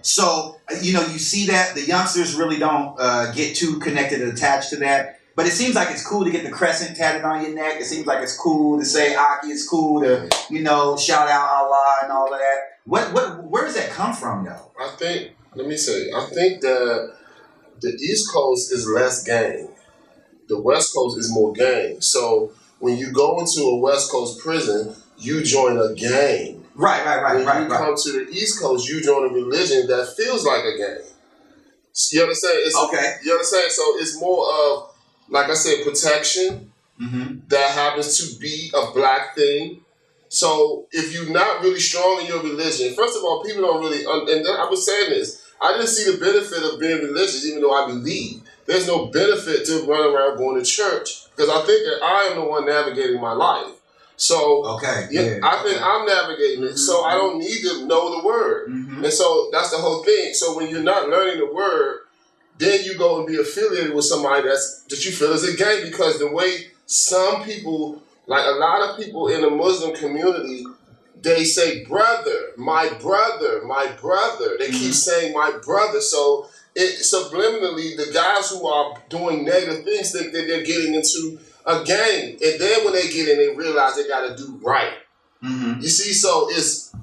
So, you know, you see that the youngsters really don't get too connected and attached to that. But it seems like it's cool to get the crescent tatted on your neck. It seems like it's cool to say Aki. It's cool to, you know, shout out Allah and all of that. Where does that come from, though? I think that the East Coast is less gang. The West Coast is more gang. So when you go into a West Coast prison, you join a gang. Right. When you come to the East Coast, you join a religion that feels like a gang. You understand? Okay. You understand? So it's more of, like I said, protection that happens to be a black thing. So if you're not really strong in your religion, first of all, people don't really, and then I was saying this, I didn't see the benefit of being religious, even though I believe. There's no benefit to running around going to church because I think that I am the one navigating my life. So I think I'm navigating it, so I don't need to know the word. And so that's the whole thing. So when you're not learning the word, then you go and be affiliated with somebody that you feel is a gang, because the way some people, like a lot of people in the Muslim community, they say brother, my brother, my brother. They keep saying my brother. So it subliminally, the guys who are doing negative things think that they're getting into a gang. And then when they get in, they realize they got to do right. You see, so it's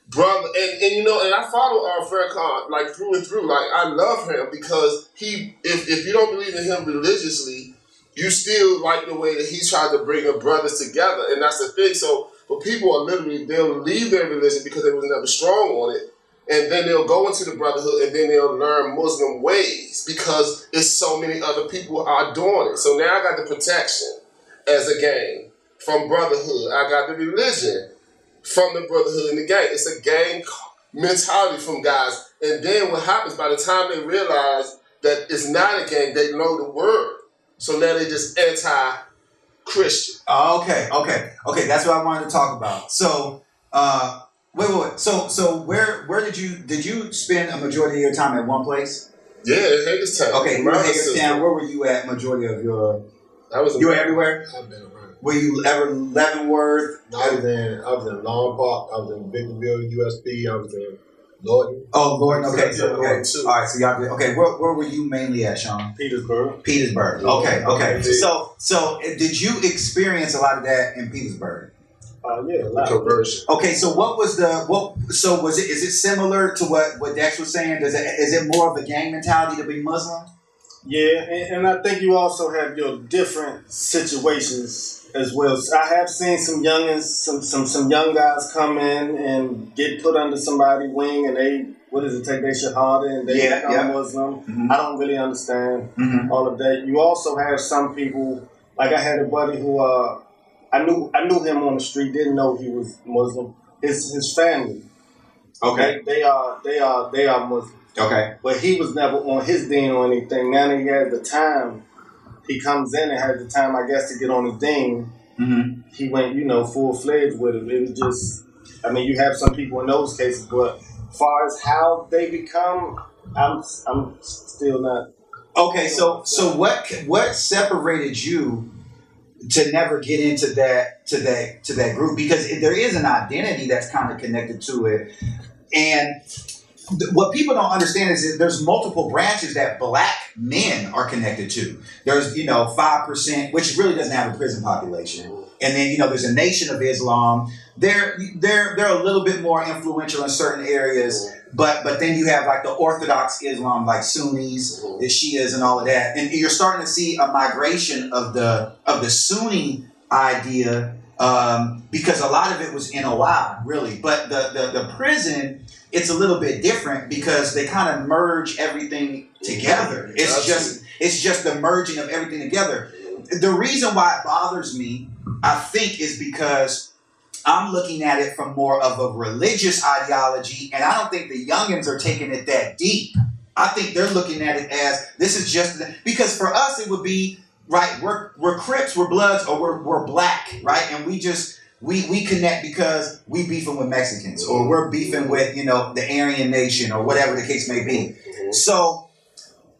brother. And you know, and I follow Farrakhan like through and through. Like I love him because if you don't believe in him religiously, you still like the way that he tried to bring the brothers together. And that's the thing. So but people are literally, they'll leave their religion because they was never strong on it. And then they'll go into the brotherhood and then they'll learn Muslim ways because it's so many other people are doing it. So now I got the protection as a gang from brotherhood. I got the religion from the brotherhood and the gang. It's a gang mentality from guys. And then what happens, by the time they realize that it's not a gang, they know the word. So now they just anti-Christian. Okay. That's what I wanted to talk about. So, wait. So where did you spend a majority of your time at one place? Yeah, in Hagerstown. Okay, you were in Hagerstown. Where were you at majority of your... You were everywhere? I've been around. Were you ever Leavenworth? I was in Long Park. I was in Victorville, USB. I was in Lorton. Oh, Lorton. Okay, Yeah, so, okay. Lorton too. All right, so y'all did. Okay, where were you mainly at, Sean? Petersburg. Petersburg. Okay. So did you experience a lot of that in Petersburg? Yeah, a lot. Conversion. Okay, so is it similar to what Dex was saying? Is it more of a gang mentality to be Muslim? Yeah, and I think you also have your different situations as well. So I have seen some youngins, some young guys come in and get put under somebody's wing, and they take their shahada and they become Muslim. Mm-hmm. I don't really understand Mm-hmm. all of that. You also have some people, like I had a buddy who I knew him on the street, didn't know he was Muslim. His family, Okay. they are Muslim. Okay. But he was never on his deen or anything. Now that he has the time, he comes in and has the time, I guess, to get on his deen. Mm-hmm. He went, full-fledged with it. It was just, you have some people in those cases, but as far as how they become, I'm still not. Okay, so what separated you to never get into that group? Because there is an identity that's kind of connected to it, and what people don't understand is that there's multiple branches that black men are connected to. There's 5%, which really doesn't have a prison population, and then there's a Nation of Islam. They're a little bit more influential in certain areas, but then you have like the Orthodox Islam, like Sunnis, the Shias, and all of that, and you're starting to see a migration of the Sunni idea because a lot of it was NOI, really, but the prison. It's a little bit different because they kind of merge everything together. It's just the merging of everything together. The reason why it bothers me, I think, is because I'm looking at it from more of a religious ideology, and I don't think the youngins are taking it that deep. I think they're looking at it as this is just because for us it would be right. We're Crips, we're Bloods, or we're black, right? And we connect because we beefing with Mexicans or we're beefing with, the Aryan Nation or whatever the case may be. So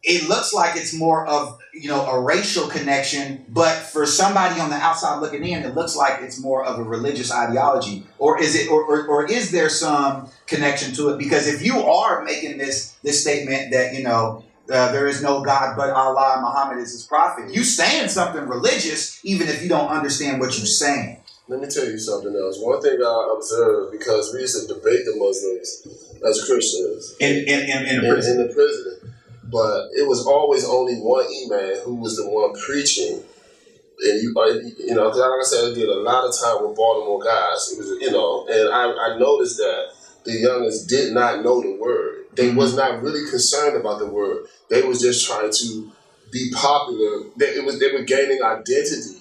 it looks like it's more of, a racial connection, but for somebody on the outside looking in, it looks like it's more of a religious ideology. Or is it, or is there some connection to it? Because if you are making this statement that, there is no God but Allah, Muhammad is his prophet, you saying something religious, even if you don't understand what you're saying. Let me tell you something else. One thing I observed, because we used to debate the Muslims as Christians In the prison. But it was always only one imam who was the one preaching. And because like I said, I did a lot of time with Baltimore guys. It was, and I noticed that the youngest did not know the word. They was not really concerned about the word. They was just trying to be popular. They were gaining identity.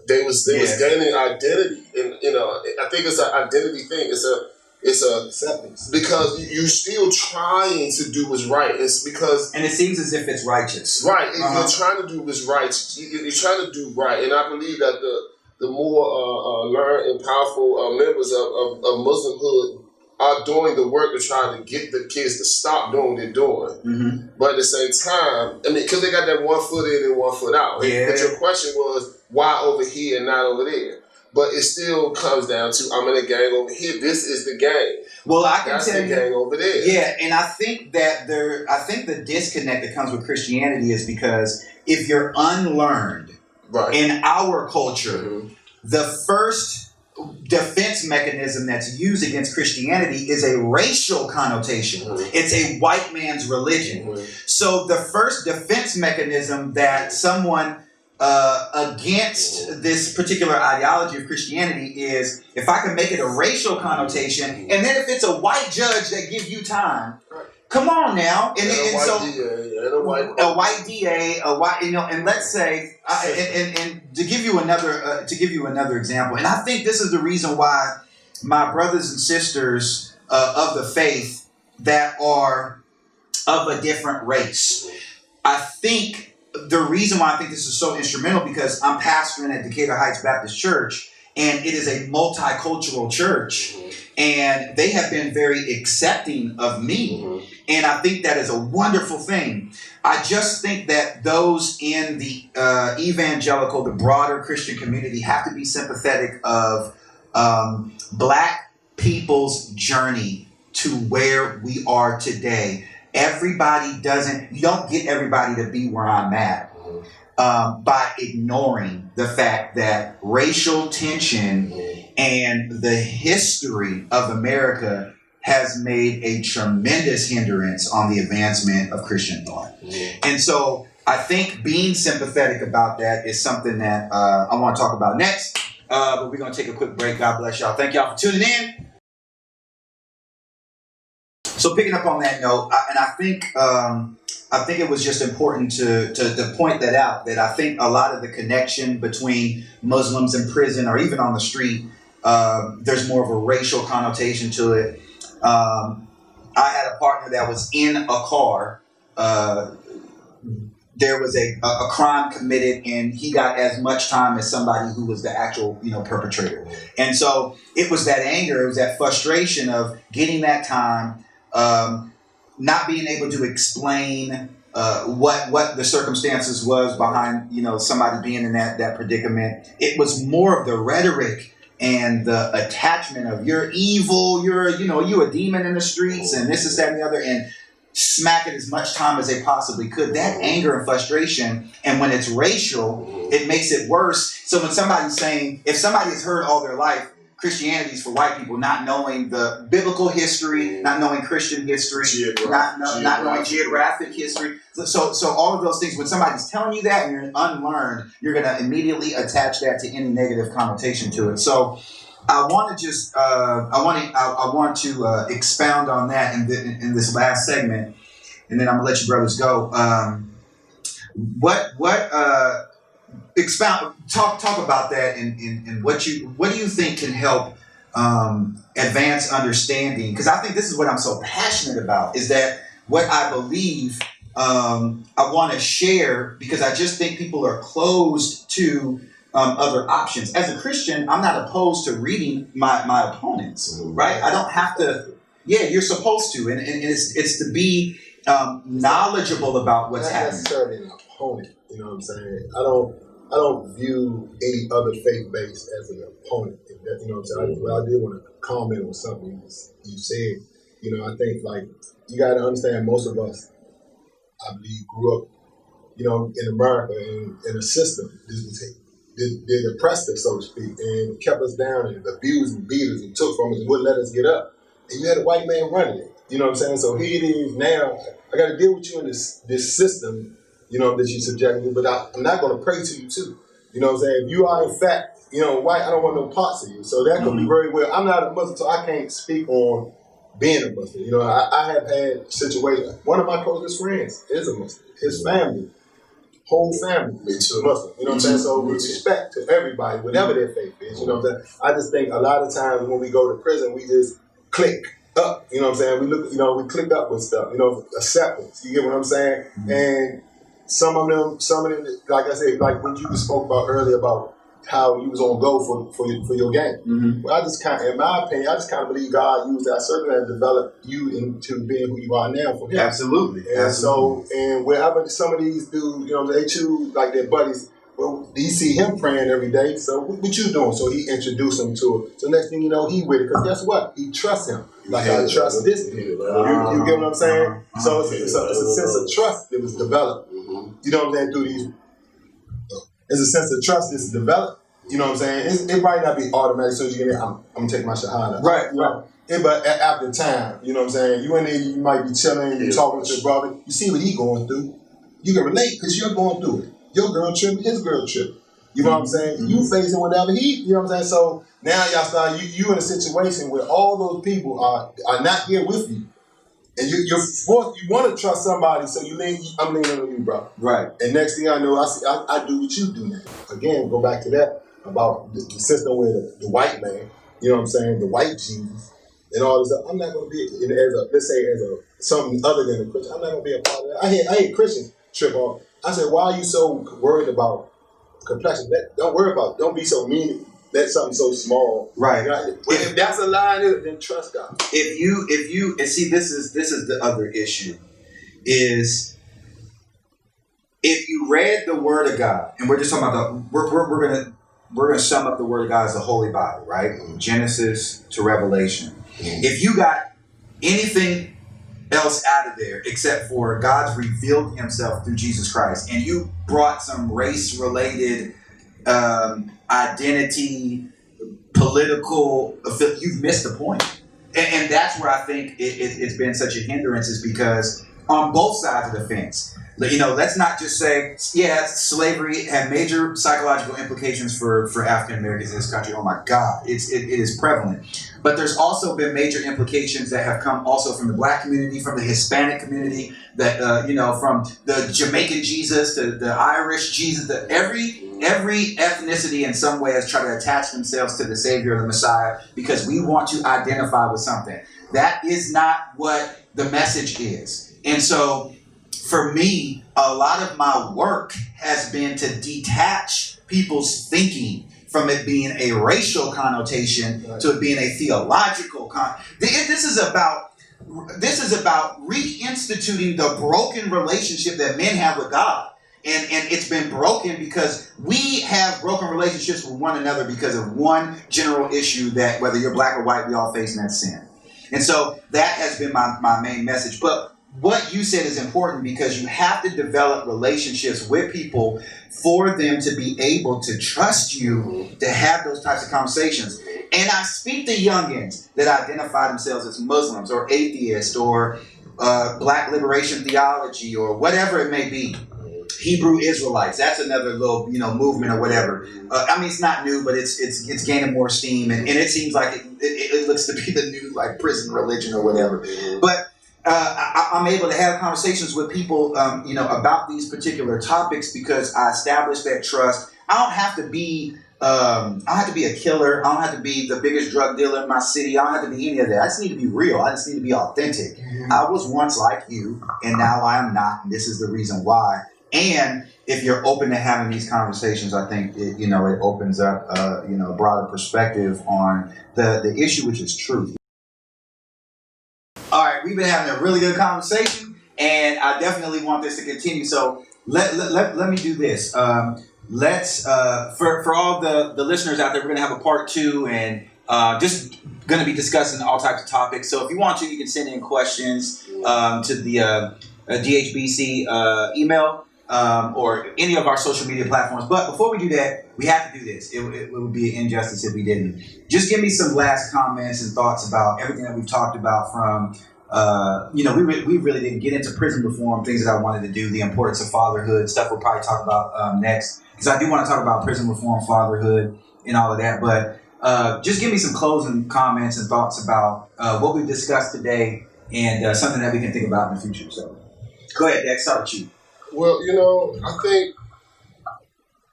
They was gaining identity, and I think it's an identity thing. It's a acceptance because you're still trying to do what's right. It's because and it seems as if it's righteous, right? You're trying to do what's right. You're trying to do right, and I believe that the more learned and powerful members of Muslimhood are doing the work to try to get the kids to stop doing what they're doing. Mm-hmm. But at the same time, because they got that 1 foot in and 1 foot out. Yeah. But your question was, why over here and not over there? But it still comes down to, I'm in a gang over here. This is the gang. Well, I can That's tell the you, gang over there. Yeah, and I think that the disconnect that comes with Christianity is because if you're unlearned in our culture, the first defense mechanism that's used against Christianity is a racial connotation. It's a white man's religion. So the first defense mechanism that someone against this particular ideology of Christianity is if I can make it a racial connotation, and then if it's a white judge that gives you time, come on now, and a white DA, and let's say, and to give you another example, and I think this is the reason why my brothers and sisters of the faith that are of a different race, I think the reason why I think this is so instrumental because I'm pastoring at Decatur Heights Baptist Church, and it is a multicultural church. and they have been very accepting of me. And I think that is a wonderful thing. I just think that those in the evangelical, the broader Christian community, have to be sympathetic of Black people's journey to where we are today. Everybody you don't get everybody to be where I'm at by ignoring the fact that racial tension and the history of America has made a tremendous hindrance on the advancement of Christian thought. And so I think being sympathetic about that is something that I want to talk about next. But we're going to take a quick break. God bless y'all. Thank y'all for tuning in. So picking up on that note, I think it was just important to point that out, that I think a lot of the connection between Muslims in prison or even on the street, there's more of a racial connotation to it. I had a partner that was in a car. There was a crime committed, and he got as much time as somebody who was the actual, perpetrator. And so it was that anger, it was that frustration of getting that time, not being able to explain what the circumstances was behind, somebody being in that predicament. It was more of the rhetoric and the attachment of you're evil, you're a demon in the streets, and this is that and the other, and smacking as much time as they possibly could. That anger and frustration, and when it's racial, it makes it worse. So when somebody's saying, if somebody has heard all their life Christianity is for white people, not knowing the biblical history, not knowing Christian history, not knowing geographic history. So all of those things, when somebody's telling you that and you're unlearned, you're going to immediately attach that to any negative connotation to it. So I want to just I want to expound on that in this last segment, and then I'm gonna let you brothers go. Talk about that, and what do you think can help advance understanding? Because I think this is what I'm so passionate about, is that what I believe I want to share, because I just think people are closed to other options. As a Christian, I'm not opposed to reading my opponents, right? I don't have to. Yeah, you're supposed to, and it's to be knowledgeable about what's happening. Not necessarily an opponent, you know what I'm saying? I don't view any other faith base as an opponent. You know what I'm saying? I did want to comment on something you said. I think you got to understand, most of us, I believe, grew up, in America in a system. They oppressed us, so to speak, and kept us down and abused and beat us and took from us and wouldn't let us get up. And you had a white man running it. You know what I'm saying? So here it is now. I got to deal with you in this system, that you subject me, but I'm not going to pray to you too. You know what I'm saying? If you are in fact, white, I don't want no parts of you. So that could be very well. I'm not a Muslim, so I can't speak on being a Muslim. I have had situations. One of my closest friends is a Muslim. His family, whole family, is Muslim. You know what I'm saying? So with respect to everybody, whatever their faith is. You know what I'm saying? I just think a lot of times when we go to prison, we just click up. You know what I'm saying? We look, we click up with stuff. Acceptance. You get what I'm saying? And some of them, like I said, like when you spoke about earlier about how you was on go for your game. Well, in my opinion, I just kind of believe God used that certainly to develop you into being who you are now for Him. Absolutely. And so, and wherever some of these dudes, they choose like their buddies. Well, you see him praying every day. So what you doing? So he introduced him to it. So next thing you know, he with it. Because guess what? He trusts him. Like I trust this dude. You get what I'm saying? So it's a sense of trust that was developed. You know what I'm saying? Through these, it's a sense of trust that's developed. You know what I'm saying? It might not be automatic. As soon as you get in, I'm gonna take my shahada. Right. But after time, you know what I'm saying? You in there, you might be chilling, you talking to your brother. You see what he going through. You can relate because you're going through it. Your girl tripping, his girl tripping. You know what I'm saying? You facing whatever you know what I'm saying? So now y'all start, you in a situation where all those people are not here with you. And you're forced, you want to trust somebody, so I'm leaning on you, bro. Right. And next thing I know, I do what you do now. Again, go back to that about the system with the white man, you know what I'm saying, the white Jesus, and all this stuff. I'm not going to be, as something other than a Christian, I'm not going to be a part of that. I hear Christians trip off. I said, why are you so worried about complexion? Don't worry about it. Don't be so mean. let something so small. Right. If that's a lie, then trust God. If you and see, this is the other issue is if you read the Word of God, and we're just talking about we're gonna sum up the Word of God as the Holy Bible, right? Genesis to Revelation. If you got anything else out of there except for God's revealed himself through Jesus Christ, and you brought some race-related identity, political, you've missed the point. And that's where I think it's been such a hindrance, is because on both sides of the fence, let's not just say, yeah, slavery had major psychological implications for African Americans in this country. Oh my God, it is prevalent. But there's also been major implications that have come also from the Black community, from the Hispanic community, that from the Jamaican Jesus to the Irish Jesus, every ethnicity in some way has tried to attach themselves to the Savior or the Messiah because we want to identify with something. That is not what the message is. And so for me, a lot of my work has been to detach people's thinking from it being a racial connotation to it being a theological This is about reinstituting the broken relationship that men have with God. And it's been broken because we have broken relationships with one another because of one general issue that whether you're black or white, we all face, and that's sin. And so that has been my main message. But what you said is important because you have to develop relationships with people for them to be able to trust you to have those types of conversations. And I speak to youngins that identify themselves as Muslims or atheists or Black liberation theology or whatever it may be. Hebrew Israelites, that's another little movement or whatever. It's not new, but it's gaining more steam, and it seems like it looks to be the new like prison religion or whatever. But I'm able to have conversations with people, about these particular topics because I established that trust. I don't have to be a killer. I don't have to be the biggest drug dealer in my city. I don't have to be any of that. I just need to be real. I just need to be authentic. I was once like you, and now I am not, and this is the reason why. And if you're open to having these conversations, I think it opens up a broader perspective on the issue, which is truth. All right, we've been having a really good conversation, and I definitely want this to continue. So let me do this. Let's for all the listeners out there, we're going to have a part 2, and just going to be discussing all types of topics. So if you want to, you can send in questions to the DHBC email. Or any of our social media platforms. But before we do that, we have to do this. It would be an injustice if we didn't. Just give me some last comments and thoughts about everything that we've talked about from, we really didn't get into prison reform, things that I wanted to do, the importance of fatherhood, stuff we'll probably talk about next. Because I do want to talk about prison reform, fatherhood, and all of that. But just give me some closing comments and thoughts about what we've discussed today and something that we can think about in the future. So go ahead, Dex, start with you. Well,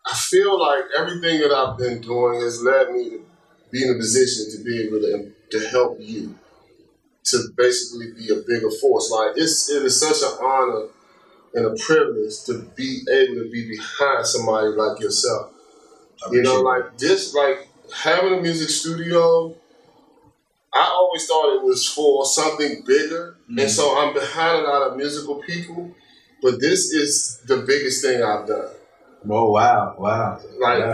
I feel like everything that I've been doing has led me to be in a position to be able to help you, to basically be a bigger force. Like, it is such an honor and a privilege to be able to be behind somebody like yourself. Like having a music studio, I always thought it was for something bigger. And so I'm behind a lot of musical people. But this is the biggest thing I've done. Oh, wow.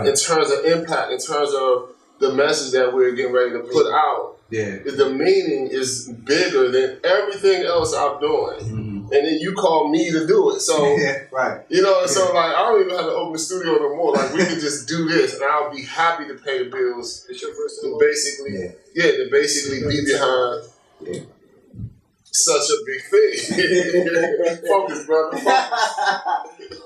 In terms of impact, in terms of the message that we're getting ready to put out, the meaning is bigger than everything else I'm doing. And then you call me to do it. So, right. So like, I don't even have to open the studio no more. Like, we can just do this, and I'll be happy to pay the bills. It's your first time. To basically be behind such a big thing. Focus, brother. Focus.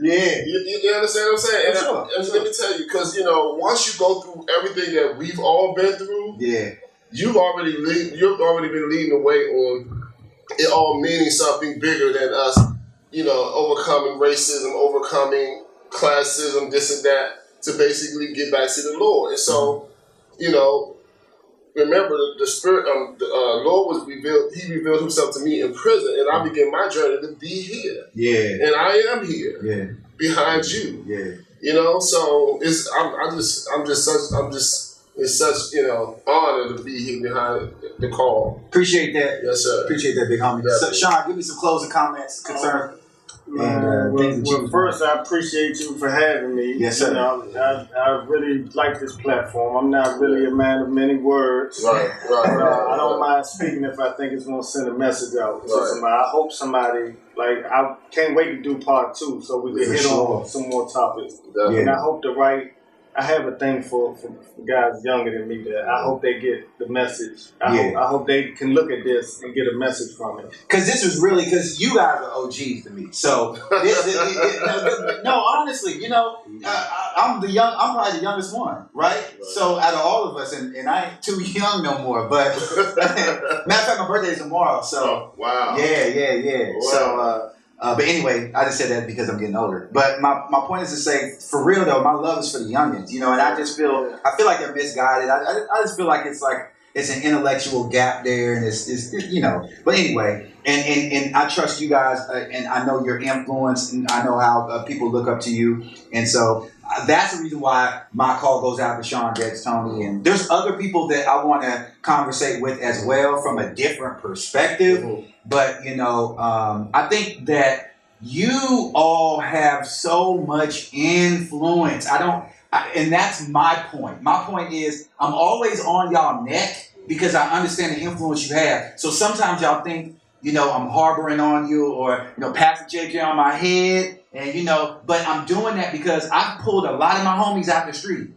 Yeah. You understand what I'm saying? And let me tell you, because, once you go through everything that we've all been through, you've already been leading the way on it all meaning something bigger than us, overcoming racism, overcoming classism, this and that, to basically get back to the Lord. And so, remember, the Spirit, the Lord was revealed. He revealed Himself to me in prison, and I began my journey to be here. Yeah, and I am here. Yeah, behind you. Yeah, You know, so it's it's such, you know, honor to be here behind the call. Appreciate that. Yes, sir. Appreciate that, big homie. So, Sean, give me some closing comments, concerns. Well, first, I appreciate you for having me. Yes, sir. You know, I really like this platform. I'm not really a man of many words. Right. I don't mind speaking if I think it's going to send a message out to somebody. I hope somebody, I can't wait to do part 2 so we can hit on some more topics. Definitely. And I hope I have a thing for guys younger than me that I hope they get the message. I hope they can look at this and get a message from it. Because this is really, because you guys are OGs to me. So, no, honestly, you know, I'm probably the youngest one, right? So out of all of us, and I ain't too young no more, but matter of fact, my birthday is tomorrow. So, wow. Yeah. Wow. So, but anyway, I just said that because I'm getting older. But my point is to say, for real though, my love is for the youngins, you know, and I feel like they're misguided. I just feel like it's an intellectual gap there, and it's you know. But anyway, and I trust you guys, and I know your influence, and I know how people look up to you, and so that's the reason why my call goes out to Sean, Dex, Tony, and there's other people that I want to conversate with as well from a different perspective. Mm-hmm. But you know, I think that you all have so much influence. And that's my point. My point is I'm always on y'all neck because I understand the influence you have. So sometimes y'all think, you know, I'm harboring on you, or, you know, Pastor JJ on my head, and, you know, but I'm doing that because I've pulled a lot of my homies out the street.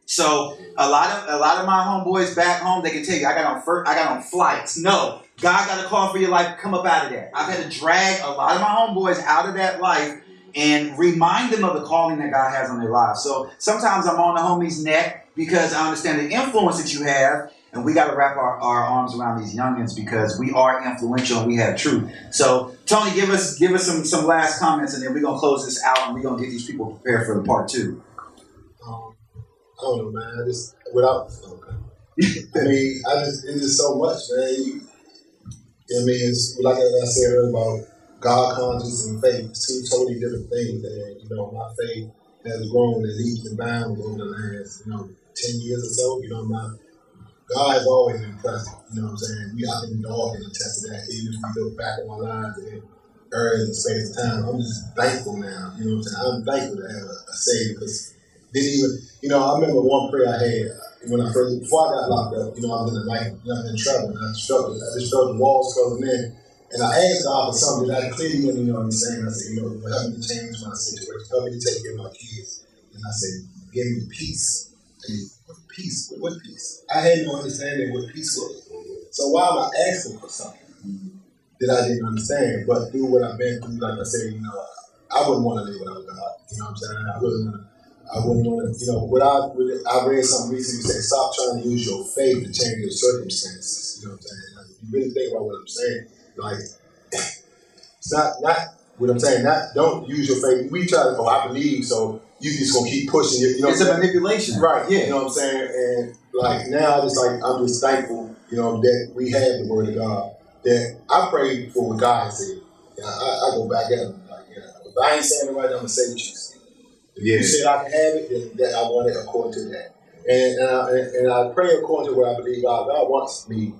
So a lot of my homeboys back home, they can tell you, I got on flights. No, God got a call for your life. Come up out of that. I've had to drag a lot of my homeboys out of that life and remind them of the calling that God has on their lives. So sometimes I'm on the homie's neck because I understand the influence that you have, and we got to wrap our arms around these youngins because we are influential and we have truth. So Tony, give us some last comments, and then we're gonna close this out and we're gonna get these people prepared for the part 2. I don't know, man. I just it's just so much, man. I mean, it's like I said earlier about God conscious and faith. It's 2 totally different things. And, you know, my faith has grown and leaps and bounds over the last, 10 years or so. You know, God has always been present. You know what I'm saying? I think we all can attest to that. Even if we look back on our lives in areas and space of time, I'm just thankful now. You know what I'm saying? I'm thankful to have a Savior because I remember one prayer I had before I got locked up. You know, I was in the night, I was in trouble, and I just felt the walls closing in. And I asked God for something that I clearly didn't understand. I said, help me to change my situation, help me to take care of my kids. And I said, give me peace. And what peace? What peace? I had no understanding what peace was. So why am I asking for something that I didn't understand? But through what I've been through, like I said, I wouldn't want to live without God. You know what I'm saying? I wouldn't want to, I read something recently that said, stop trying to use your faith to change your circumstances. You know what I'm saying? Like, if you really think about what I'm saying, like, it's not what I'm saying. Don't use your faith. We try to, I believe, so you just gonna keep pushing it. It's a manipulation, right? Yeah, you know what I'm saying. And like now, I'm just thankful, that we have the Word of God. That I pray for what God said. I go back at him like, if I ain't saying it right, I'm gonna say what you said. If you said I can have it, then I want it according to that. And I pray according to what I believe God wants me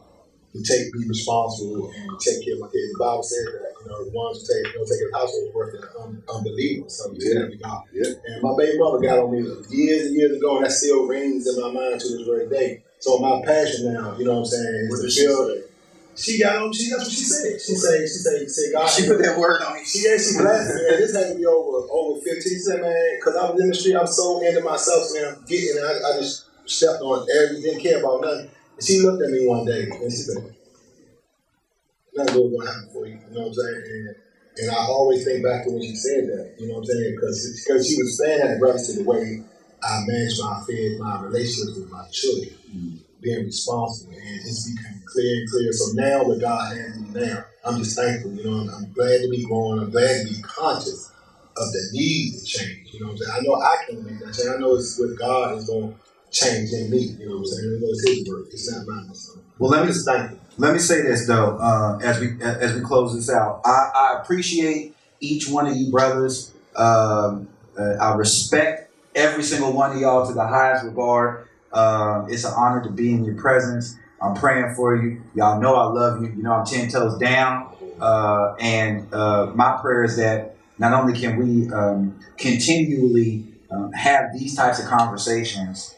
to be responsible and take care of my kids. The Bible says that, the ones who take care of the household work than unbelievers. So God. Yeah. And my baby mother got on me years and years ago, and that still rings in my mind to this very day. So my passion now, you know what I'm saying, is to feel that she got on. That's what she said. She said, God. She put that word on me. She blasted me. And this had to be over 15. She said, man, because I was in the street, I'm so into myself, man. I just stepped on everything, didn't care about nothing. And she looked at me one day and she said, nothing good going to happen for you. You know what I'm saying? And I always think back to when she said that. You know what I'm saying? Because she was saying that in reference to the way I manage my relationships with my children. Being responsible, and it's becoming clear and clear. So now what God has me now, I'm just thankful. I'm glad to be growing. I'm glad to be conscious of the need to change. You know what I'm saying? I know I can make that change. I know it's what God is going to change in me. You know what I'm saying? I know it's His work. It's not mine. So. Well, let me say this though. As we close this out, I appreciate each one of you brothers. I respect every single one of y'all to the highest regard. It's an honor to be in your presence. I'm praying for you. Y'all know I love you. You know I'm 10 toes down. And my prayer is that not only can we continually have these types of conversations,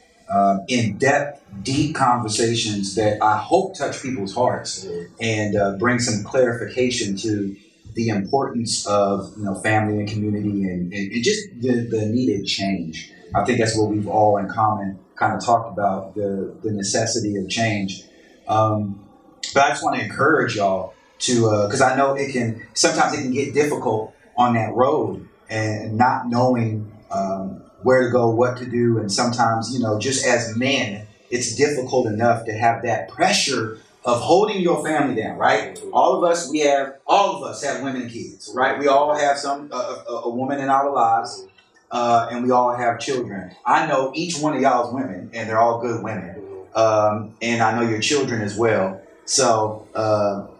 in-depth, deep conversations that I hope touch people's hearts and bring some clarification to the importance of family and community and just the needed change. I think that's what we've all in common kind of talked about, the necessity of change. But I just want to encourage y'all to, because I know sometimes it can get difficult on that road and not knowing where to go, what to do. And sometimes, just as men, it's difficult enough to have that pressure of holding your family down, right? All of us have women and kids, right? We all have a woman in our lives, and we all have children. I know each one of y'all's women, and they're all good women. And I know your children as well. So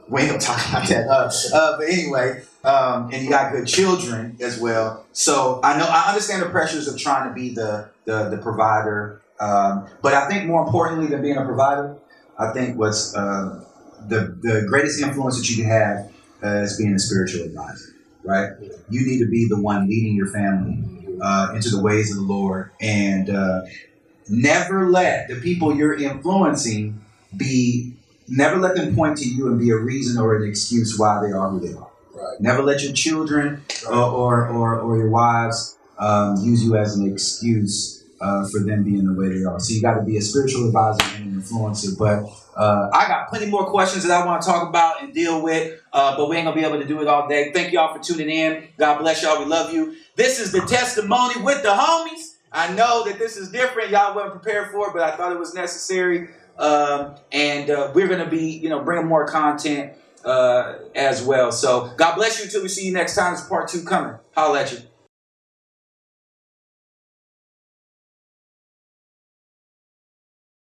we ain't gonna talk about that. But anyway, and you got good children as well. So I understand the pressures of trying to be the provider. But I think more importantly than being a provider, I think what's the greatest influence that you can have is being a spiritual advisor, right? You need to be the one leading your family into the ways of the Lord, and never let the people you're influencing never let them point to you and be a reason or an excuse why they are who they are. Right. Never let your children or your wives use you as an excuse for them being the way they are. So you got to be a spiritual advisor and an influencer. But I got plenty more questions that I want to talk about and deal with, but we ain't going to be able to do it all day. Thank y'all for tuning in. God bless y'all. We love you. This is the Testimony with the homies. I know that this is different. Y'all weren't prepared for it, but I thought it was necessary. And we're going to be, bringing more content as well. So God bless you until we see you next time. There's part 2 coming. Holla at you.